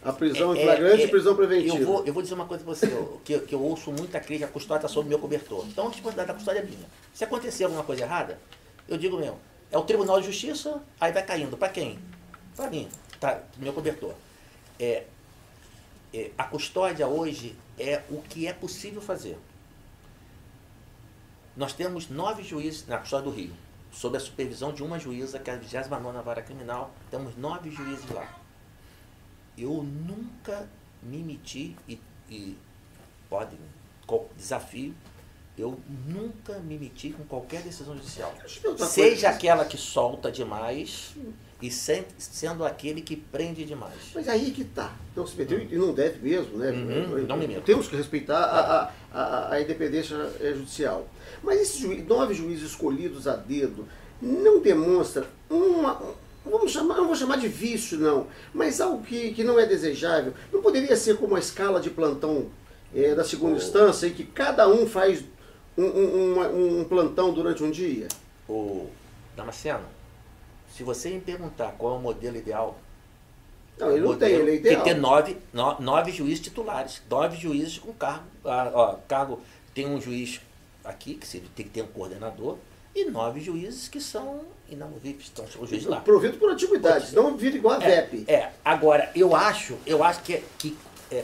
a prisão em flagrante e prisão preventiva. Eu vou dizer uma coisa para você, que eu ouço muita crítica, a custódia está sob meu cobertor. Então a responsabilidade da custódia é minha. Se acontecer alguma coisa errada, eu digo mesmo, é o Tribunal de Justiça, aí vai caindo. Para quem? Para mim, tá, meu cobertor. A custódia hoje é o que é possível fazer. Nós temos 9 juízes na custódia do Rio, sob a supervisão de uma juíza, que é a 29ª Vara Criminal, temos 9 juízes lá. Eu nunca me meti, e podem, desafio, eu nunca me meti com qualquer decisão judicial. Seja aquela que solta demais e sendo aquele que prende demais. Mas aí que tá. Não se meteu e não deve mesmo, né? Não me meto. Temos que respeitar a independência judicial. Mas esses 9 juízes escolhidos a dedo não demonstra não vou chamar de vício, não, mas algo que não é desejável. Não poderia ser como a escala de plantão da segunda instância, em que cada um faz um plantão durante um dia? Damasceno, se você me perguntar qual é o modelo ideal, não, ele não tem, ele é ideal. Tem que ter 9 juízes titulares, 9 juízes com cargo. Tem um juiz aqui, que tem que ter um coordenador, e 9 juízes que são inamovíveis, estão os juízes lá. Provido por antiguidade, senão vira igual a VEP. Agora, eu acho que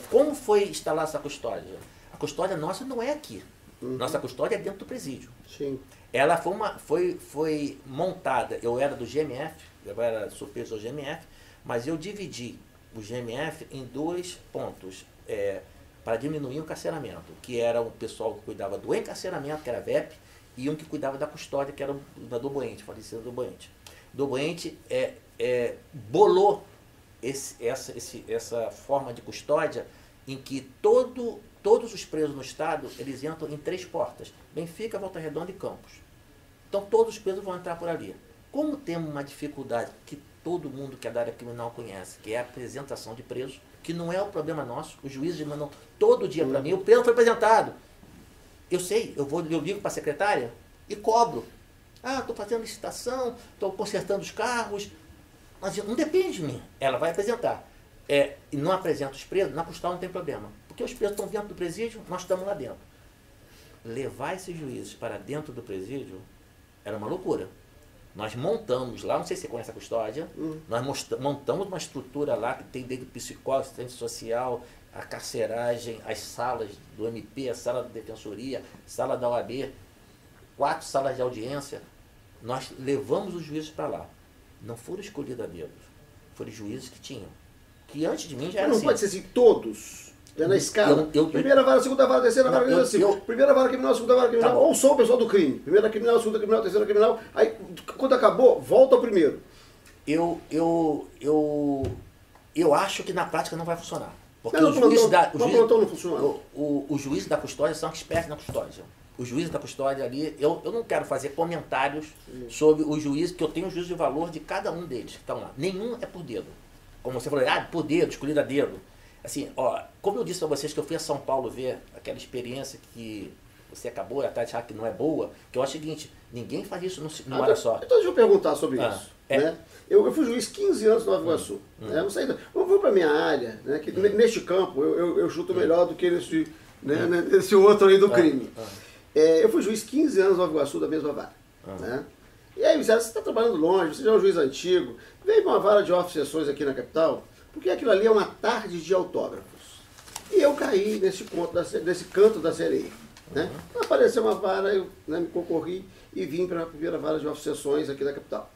como foi instalar essa custódia? A custódia nossa não é aqui. Nossa custódia é dentro do presídio. Sim. Ela foi montada, eu era do GMF, eu era supervisor do GMF, mas eu dividi o GMF em 2 pontos, para diminuir o encarceramento, que era o pessoal que cuidava do encarceramento, que era a VEP, e um que cuidava da custódia, que era o da Doboente, falecido Doboente. Doboente bolou essa forma de custódia em que todos os presos no Estado, eles entram em 3 portas: Benfica, Volta Redonda e Campos. Então todos os presos vão entrar por ali. Como temos uma dificuldade que todo mundo que é da área criminal conhece, que é a apresentação de presos, que não é o problema nosso, os juízes mandam todo dia para mim, o preso foi apresentado. Eu sei, eu ligo para a secretária e cobro. Estou fazendo licitação, estou consertando os carros, mas não depende de mim. Ela vai apresentar. E não apresenta os presos, na custódia não tem problema. Porque os presos estão dentro do presídio, nós estamos lá dentro. Levar esses juízes para dentro do presídio era uma loucura. Nós montamos lá, não sei se você conhece a custódia, nós montamos uma estrutura lá que tem desde psicólogo, assistente social, a carceragem, as salas do MP, a sala da defensoria, sala da OAB, 4 salas de audiência. Nós levamos os juízes para lá. Não foram escolhidos a dedo, foram juízes que tinham. Que antes de mim já era não assim. Pode ser assim, todos. Na escala. Primeira vara, segunda vara, terceira vara, primeira vara criminal, segunda vara criminal, ou só o pessoal do crime. Primeira criminal, segunda criminal, terceira criminal. Aí, quando acabou, volta ao primeiro. Eu acho que na prática não vai funcionar. Porque o plantão não funciona. Os juízes da custódia são expertos na custódia. Os juízes da custódia ali, eu não quero fazer comentários sobre os juízes, que eu tenho um juízo de valor de cada um deles que estão lá. Nenhum é por dedo. Como você falou, por dedo, escolhido a dedo. Assim, como eu disse para vocês que eu fui a São Paulo ver aquela experiência que você acabou até de achar que não é boa, que eu acho o seguinte, ninguém faz isso numa hora só. Então deixa eu perguntar sobre isso. Né? Eu fui juiz 15 anos no Nova Iguaçu. Né? Vou para a minha área, né? Que neste campo eu chuto melhor do que nesse outro aí do crime. Eu fui juiz 15 anos no Nova Iguaçu da mesma vara. Né? E aí, você está trabalhando longe, você já é um juiz antigo, veio para uma vara de office-sessões aqui na capital, porque aquilo ali é uma tarde de autógrafos. E eu caí nesse canto da sereia. Né? Apareceu uma vara, eu me concorri e vim para a primeira vara de office-sessões aqui da capital.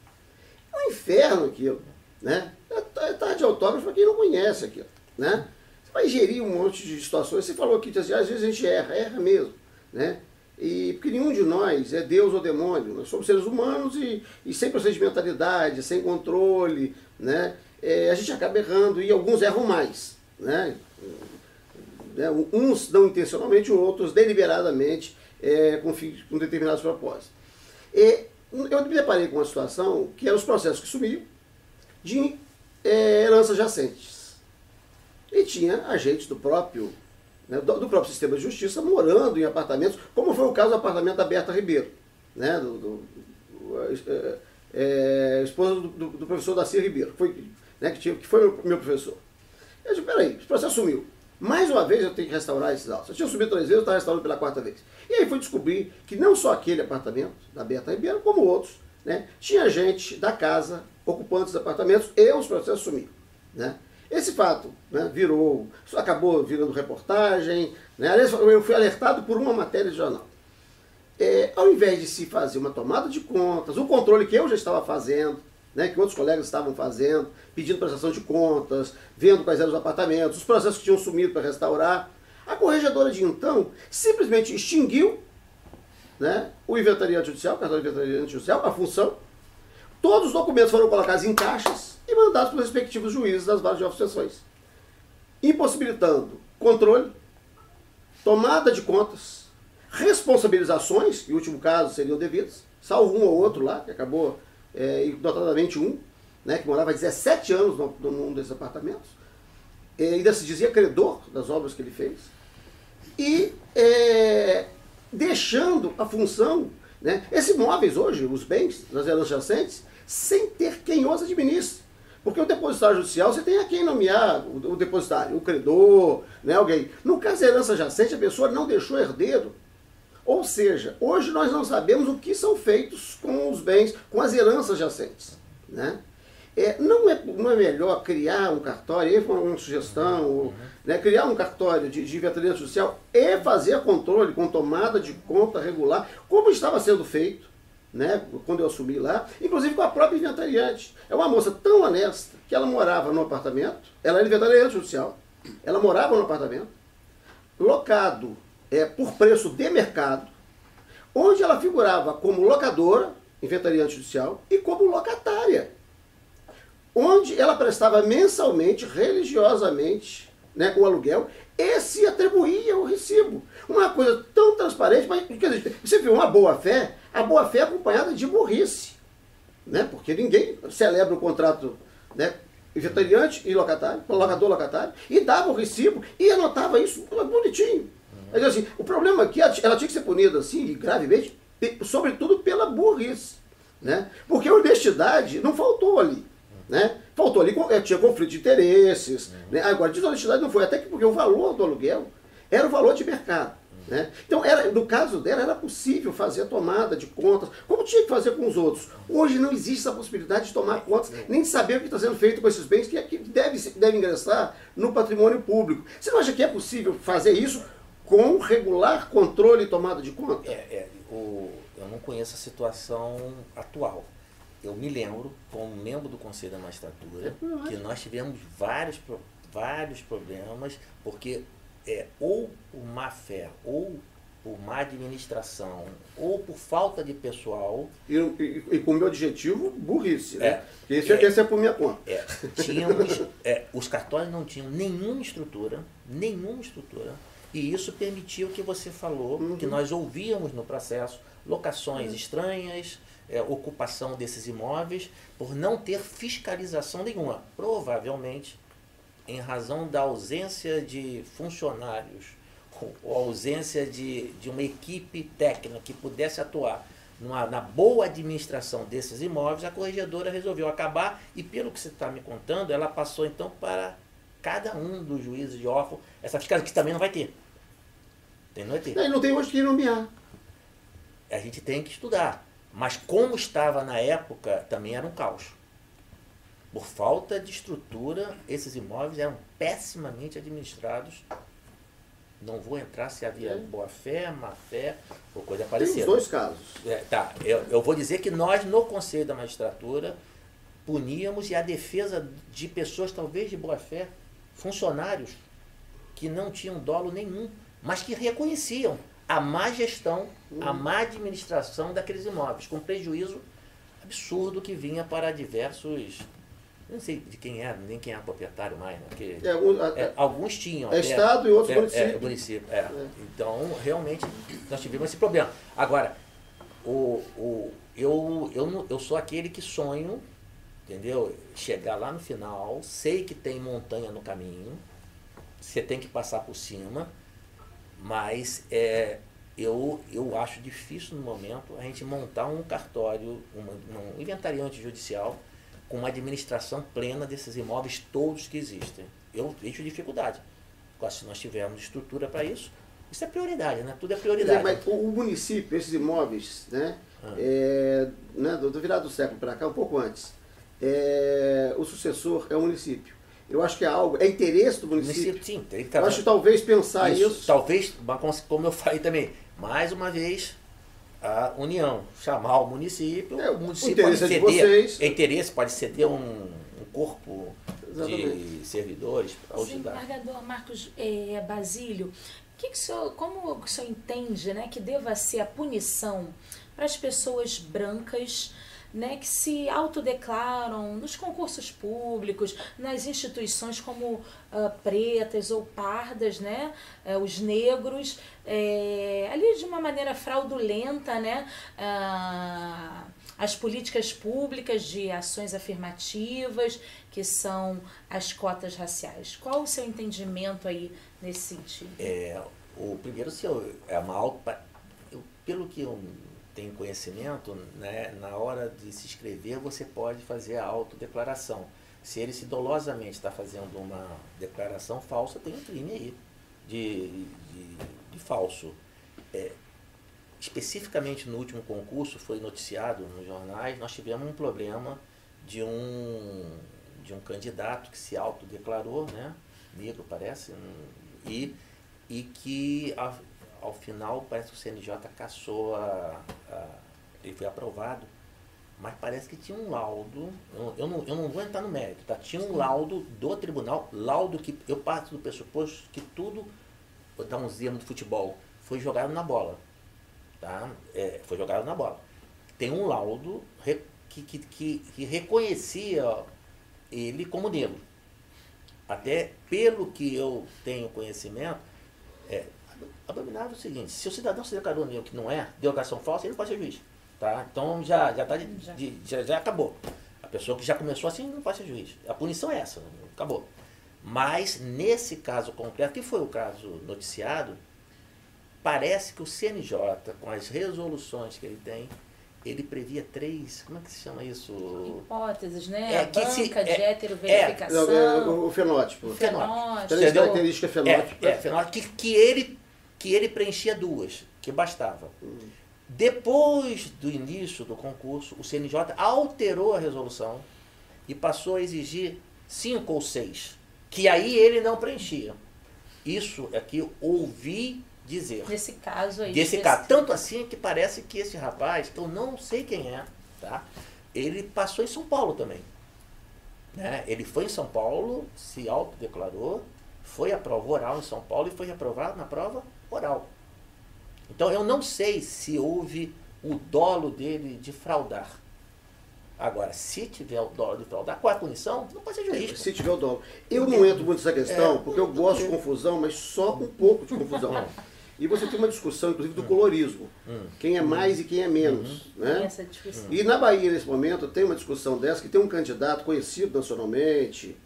É um inferno aquilo. Né? É tarde de autógrafo para quem não conhece aquilo. Né? Você vai gerir um monte de situações. Você falou aqui, assim, às vezes a gente erra mesmo. Né? Porque nenhum de nós é Deus ou demônio. Nós somos seres humanos e sem procedimentalidade, sem controle, né? A gente acaba errando e alguns erram mais. Né? né? Uns não intencionalmente, outros deliberadamente, com determinados propósitos. Eu me deparei com uma situação que eram os processos que sumiam de heranças jacentes. E tinha agentes do próprio sistema de justiça morando em apartamentos, como foi o caso do apartamento da Berta Ribeiro, né? Esposa do professor Daci Ribeiro, que foi meu professor. Eu disse, peraí, esse processo sumiu. Mais uma vez eu tenho que restaurar esses autos. Eu tinha subido 3 vezes, eu estava restaurando pela 4ª vez. E aí fui descobrir que não só aquele apartamento da Berta Ribeiro, como outros, né, tinha gente da casa, ocupantes dos apartamentos, e os processos sumiram. Né? Esse fato, né, acabou virando reportagem, né? Aliás, eu fui alertado por uma matéria de jornal. Ao invés de se fazer uma tomada de contas, o controle que eu já estava fazendo, né, que outros colegas estavam fazendo, pedindo prestação de contas, vendo quais eram os apartamentos, os processos que tinham sumido para restaurar, a corregedora de então simplesmente extinguiu, né, o inventariante judicial, o cartório de inventariante judicial, a função. Todos os documentos foram colocados em caixas e mandados para os respectivos juízes das varas de sucessões, impossibilitando controle, tomada de contas, responsabilizações, que em último caso seriam devidas, salvo um ou outro lá, que acabou, notadamente um, né, que morava há 17 anos num desses apartamentos, ainda se dizia credor das obras que ele fez, e deixando a função, né, esses imóveis hoje, os bens das heranças jacentes, sem ter quem os administre. Porque o depositário judicial, você tem a quem nomear o depositário, o credor, né, alguém. No caso da herança jacente, a pessoa não deixou herdeiro. Ou seja, hoje nós não sabemos o que são feitos com os bens, com as heranças jacentes. Né? Não é melhor criar um cartório, aí foi uma sugestão, né, criar um cartório de inventariante judicial e fazer controle com tomada de conta regular, como estava sendo feito, né, quando eu assumi lá, inclusive com a própria inventariante. É uma moça tão honesta que ela morava no apartamento, ela era inventariante judicial, ela morava no apartamento, locado por preço de mercado, onde ela figurava como locadora, inventariante judicial, e como locatária, onde ela prestava mensalmente, religiosamente, né, o aluguel e se atribuía o recibo. Uma coisa tão transparente, mas quer dizer, você viu uma boa-fé, a boa-fé é acompanhada de burrice, né, porque ninguém celebra o contrato, né, inventariante e locatário, locador-locatário, e dava o recibo e anotava isso bonitinho. Mas, assim, o problema aqui, ela tinha que ser punida assim, gravemente, sobretudo pela burrice. Né? Porque a honestidade não faltou ali. Né? Faltou ali, tinha conflito de interesses. Né? Agora, desonestidade não foi, até que porque o valor do aluguel era o valor de mercado. Né? Então, no caso dela, era possível fazer a tomada de contas, como tinha que fazer com os outros. Hoje não existe essa possibilidade de tomar contas, nem de saber o que está sendo feito com esses bens que deve ingressar no patrimônio público. Você não acha que é possível fazer isso com regular controle e tomada de conta? Eu não conheço a situação atual. Eu me lembro, como membro do Conselho da Magistratura, que nós tivemos vários problemas, porque ou por má fé, ou por má administração, ou por falta de pessoal. E com o meu objetivo, burrice. Né? Esse é por minha conta. Os cartórios não tinham nenhuma estrutura, e isso permitiu o que você falou, que nós ouvíamos no processo, locações estranhas, ocupação desses imóveis, por não ter fiscalização nenhuma. Provavelmente, em razão da ausência de funcionários, ou ausência de uma equipe técnica que pudesse atuar na boa administração desses imóveis, a corregedora resolveu acabar, e pelo que você está me contando, ela passou então para cada um dos juízes de órfão essa fiscalização, que também não vai ter. Não vai ter. Não tem hoje que nomear. A gente tem que estudar. Mas como estava na época, também era um caos. Por falta de estrutura, esses imóveis eram pessimamente administrados. Não vou entrar se havia boa-fé, má-fé ou coisa parecida. Tem os dois casos. Eu vou dizer que nós, no Conselho da Magistratura, puníamos, e a defesa de pessoas talvez de boa-fé, funcionários que não tinham dolo nenhum, mas que reconheciam a má gestão, a má administração daqueles imóveis, com prejuízo absurdo que vinha para diversos não sei de quem era, nem quem era proprietário mais, né? Porque, alguns tinham. É Estado e outros municípios. Município, Então, realmente, nós tivemos esse problema. Agora, eu sou aquele que sonho, entendeu? Chegar lá no final, sei que tem montanha no caminho, você tem que passar por cima, mas eu acho difícil no momento a gente montar um cartório, um inventariante judicial com uma administração plena desses imóveis todos que existem. Eu vejo dificuldade. Se nós tivermos estrutura para isso, isso é prioridade, né? Tudo é prioridade. Mas o município, esses imóveis, né, do virado do século para cá, um pouco antes, o sucessor é o município. Eu acho que é interesse do município. Sim, tem que eu acho que talvez pensar isso. Talvez, como eu falei também, mais uma vez, a União chamar o município. O município pode ceder. Vocês. Interesse pode ceder um corpo de servidores para ajudar. Sim, desembargador Marcos Basílio, como o senhor entende, né, que deva ser a punição para as pessoas brancas, né, que se autodeclaram nos concursos públicos, nas instituições como pretas ou pardas, né, os negros, ali de uma maneira fraudulenta, né, as políticas públicas de ações afirmativas, que são as cotas raciais. Qual o seu entendimento aí nesse sentido? O primeiro, pelo que eu tenho conhecimento, né, na hora de se inscrever você pode fazer a autodeclaração. Se ele se dolosamente está fazendo uma declaração falsa, tem um crime aí de falso. Especificamente no último concurso, foi noticiado nos jornais, nós tivemos um problema de um candidato que se autodeclarou, né, negro parece, e que ao final parece que o CNJ cassou ele foi aprovado, mas parece que tinha um laudo, eu não vou entrar no mérito, tá? Tinha um laudo do tribunal, laudo que eu parto do pressuposto que tudo, vou dar uns erros do futebol, foi jogado na bola. Tá? Foi jogado na bola. Tem um laudo que reconhecia ele como negro. Até pelo que eu tenho conhecimento, abominável o seguinte: se o cidadão se declarou negro que não declaração falsa, ele não pode ser juiz. Tá? Então já acabou. A pessoa que já começou assim não pode ser juiz. A punição é essa, acabou. Mas nesse caso concreto, que foi o caso noticiado, parece que o CNJ, com as resoluções que ele tem, ele previa 3, como é que se chama isso? Hipóteses, né? A banca de heteroverificação. O fenótipo. O fenótipo. Três características fenótipo. Fenótipo que ele preenchia 2, que bastava. Depois do início do concurso, o CNJ alterou a resolução e passou a exigir 5 ou 6, que aí ele não preenchia. Isso é que eu ouvi dizer. Nesse caso aí. Desse caso. Tanto assim que parece que esse rapaz, que eu não sei quem é, tá? Ele passou em São Paulo também. Né? Ele foi em São Paulo, se autodeclarou, foi à prova oral em São Paulo e foi aprovado na prova oral. Então eu não sei se houve o dolo dele de fraudar. Agora, se tiver o dolo de fraudar, qual é a punição? Não pode ser juiz. Se tiver o dolo. Eu não entro muito nessa questão, porque eu gosto de confusão, mas só um pouco de confusão. E você tem uma discussão, inclusive, do colorismo. Quem é mais e quem é menos. Né? Essa discussão. E na Bahia, nesse momento, tem uma discussão dessa, que tem um candidato conhecido nacionalmente,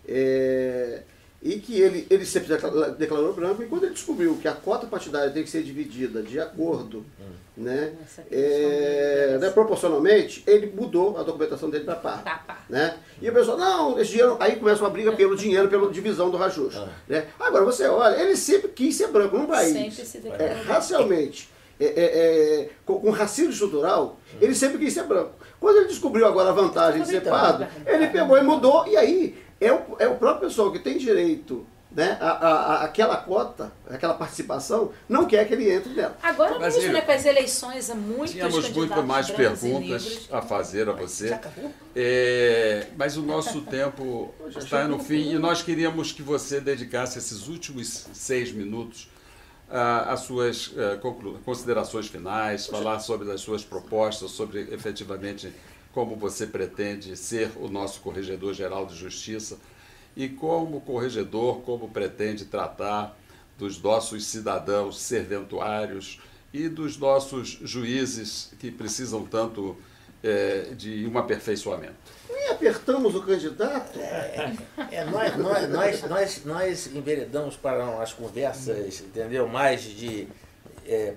e que ele sempre declarou branco, e quando ele descobriu que a cota partidária tem que ser dividida de acordo, né, proporcionalmente, ele mudou a documentação dele para par. Né? E o pessoal, não, esse dinheiro, aí começa uma briga pelo dinheiro, pela divisão do rajuste. Né? Agora você olha, ele sempre quis ser branco num país, sempre se declarou racialmente, com racismo estrutural, ele sempre quis ser branco. Quando ele descobriu agora a vantagem de ser pardo, ele pegou e mudou, e aí é o próprio pessoal que tem direito, né, aquela cota, aquela participação, não quer que ele entre nela. Agora mesmo, né, com as eleições, tínhamos muito mais perguntas a fazer a você. Mas o nosso tempo está no fim e nós queríamos que você dedicasse esses últimos 6 minutos às suas considerações finais, falar sobre as suas propostas, sobre efetivamente como você pretende ser o nosso Corregedor-Geral de Justiça e como corregedor, como pretende tratar dos nossos cidadãos serventuários e dos nossos juízes que precisam tanto de um aperfeiçoamento. Nem apertamos o candidato. Nós enveredamos para as conversas, entendeu? Mais de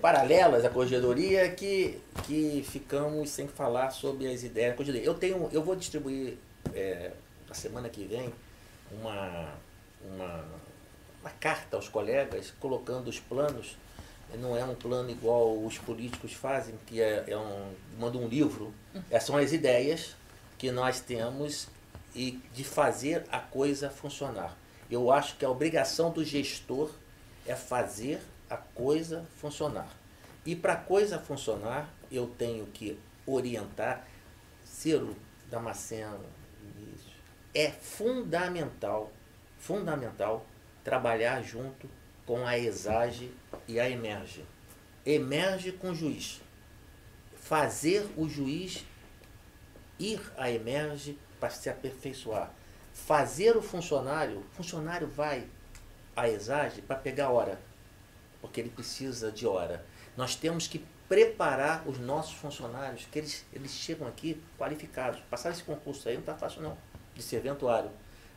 paralelas à corregedoria que ficamos sem falar sobre as ideias da corregedoria. Eu vou distribuir na semana que vem uma carta aos colegas colocando os planos. Não é um plano igual os políticos fazem, que manda um livro. Essas são as ideias que nós temos e de fazer a coisa funcionar. Eu acho que a obrigação do gestor é fazer a coisa funcionar. E para a coisa funcionar, eu tenho que orientar. Ciro Damasceno, é fundamental trabalhar junto com a ESAGE e a EMERGE. EMERGE com o juiz. Fazer o juiz ir à EMERGE para se aperfeiçoar. Fazer o funcionário vai à ESAGE para pegar hora, porque ele precisa de hora. Nós temos que preparar os nossos funcionários, que eles chegam aqui qualificados. Passar esse concurso aí não está fácil não, de serventuário.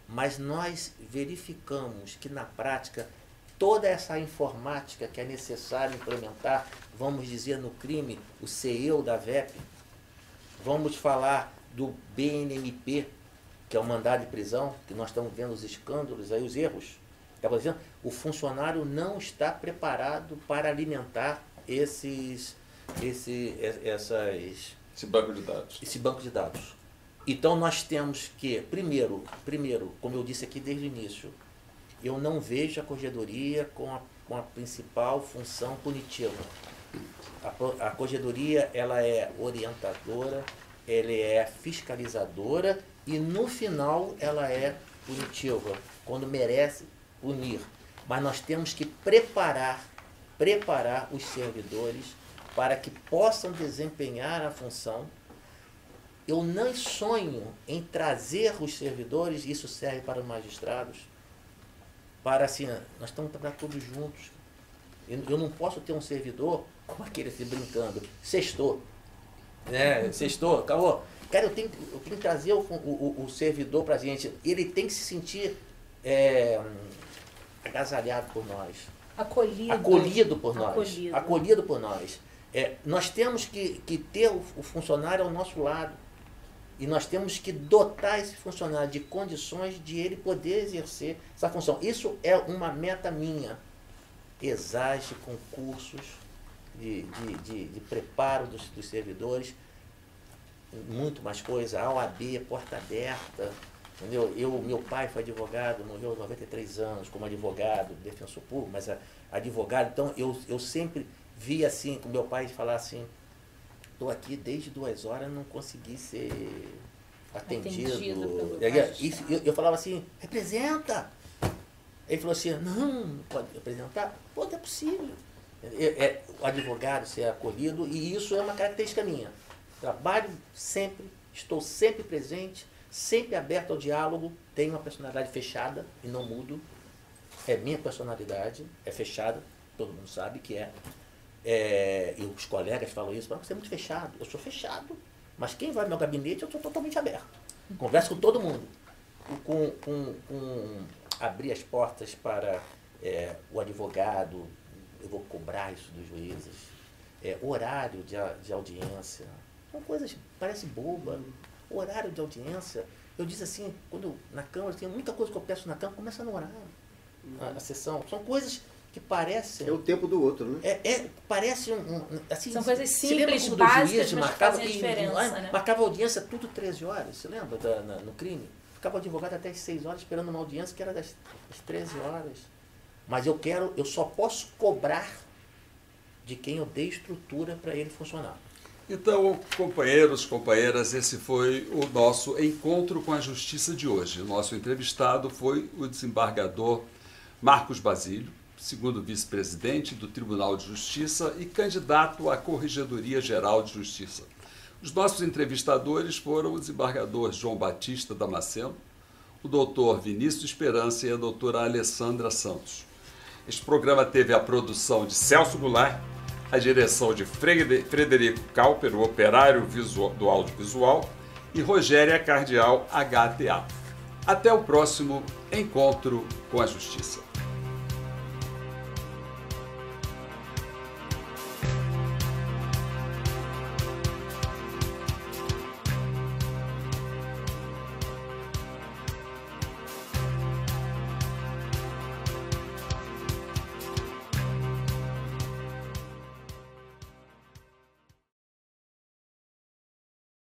Mas nós verificamos que na prática toda essa informática que é necessário implementar, vamos dizer no crime, o CEU da VEP, vamos falar do BNMP, que é o mandado de prisão, que nós estamos vendo os escândalos, aí os erros. O funcionário não está preparado para alimentar esse banco de dados. Então nós temos que, primeiro, como eu disse aqui desde o início, eu não vejo a corregedoria com a principal função punitiva. A corregedoria, ela é orientadora, ela é fiscalizadora e no final ela é punitiva, quando merece punir. Mas nós temos que preparar os servidores para que possam desempenhar a função. Eu não sonho em trazer os servidores, isso serve para os magistrados, para assim, nós estamos trabalhando todos juntos. Eu não posso ter um servidor, como aquele assim, brincando, sextou, né? Sextou, acabou. Cara, eu tenho que trazer o servidor para a gente, ele tem que se sentir agasalhado por nós. Acolhido por nós. Nós temos que ter o funcionário ao nosso lado. E nós temos que dotar esse funcionário de condições de ele poder exercer essa função. Isso é uma meta minha. ESAGE, concursos de preparo dos servidores, muito mais coisa, a OAB, porta aberta. Entendeu? Meu pai foi advogado, morreu aos 93 anos como advogado, defensor público, mas advogado. Então eu sempre vi assim, com meu pai falar assim, estou aqui desde 2 horas, não consegui ser atendido. Eu falava assim, representa. Ele falou assim, não pode representar? Pô, não é possível. O advogado ser acolhido, e isso é uma característica minha. Trabalho sempre, estou sempre presente, sempre aberto ao diálogo, tenho uma personalidade fechada e não mudo. É minha personalidade, é fechada, todo mundo sabe que é. E os colegas falam isso, mas você é muito fechado. Eu sou fechado, mas quem vai no meu gabinete, eu estou totalmente aberto. Converso com todo mundo. Com abrir as portas para o advogado, eu vou cobrar isso dos juízes. Horário de audiência, são coisas que parecem bobas. Horário de audiência, eu disse assim, quando na Câmara, tem muita coisa que eu peço na Câmara, começa no horário, a sessão. São coisas que parecem... É o tempo do outro, né? Parece assim, são coisas simples, básicas, mas que fazem a diferença, né? Marcava audiência tudo 13 horas, você lembra no crime? Ficava o advogado até as 6 horas esperando uma audiência que era das 13 horas. Mas eu só posso cobrar de quem eu dei estrutura para ele funcionar. Então, companheiros, companheiras, esse foi o nosso encontro com a Justiça de hoje. O nosso entrevistado foi o desembargador Marcos Basílio, segundo vice-presidente do Tribunal de Justiça e candidato à Corregedoria Geral de Justiça. Os nossos entrevistadores foram o desembargador João Batista Damasceno, o doutor Vinícius Esperança e a doutora Alessandra Santos. Este programa teve a produção de Celso Goulart, a direção de Frederico Kauper, o operário do audiovisual, e Rogéria Cardial, HTA. Até o próximo Encontro com a Justiça.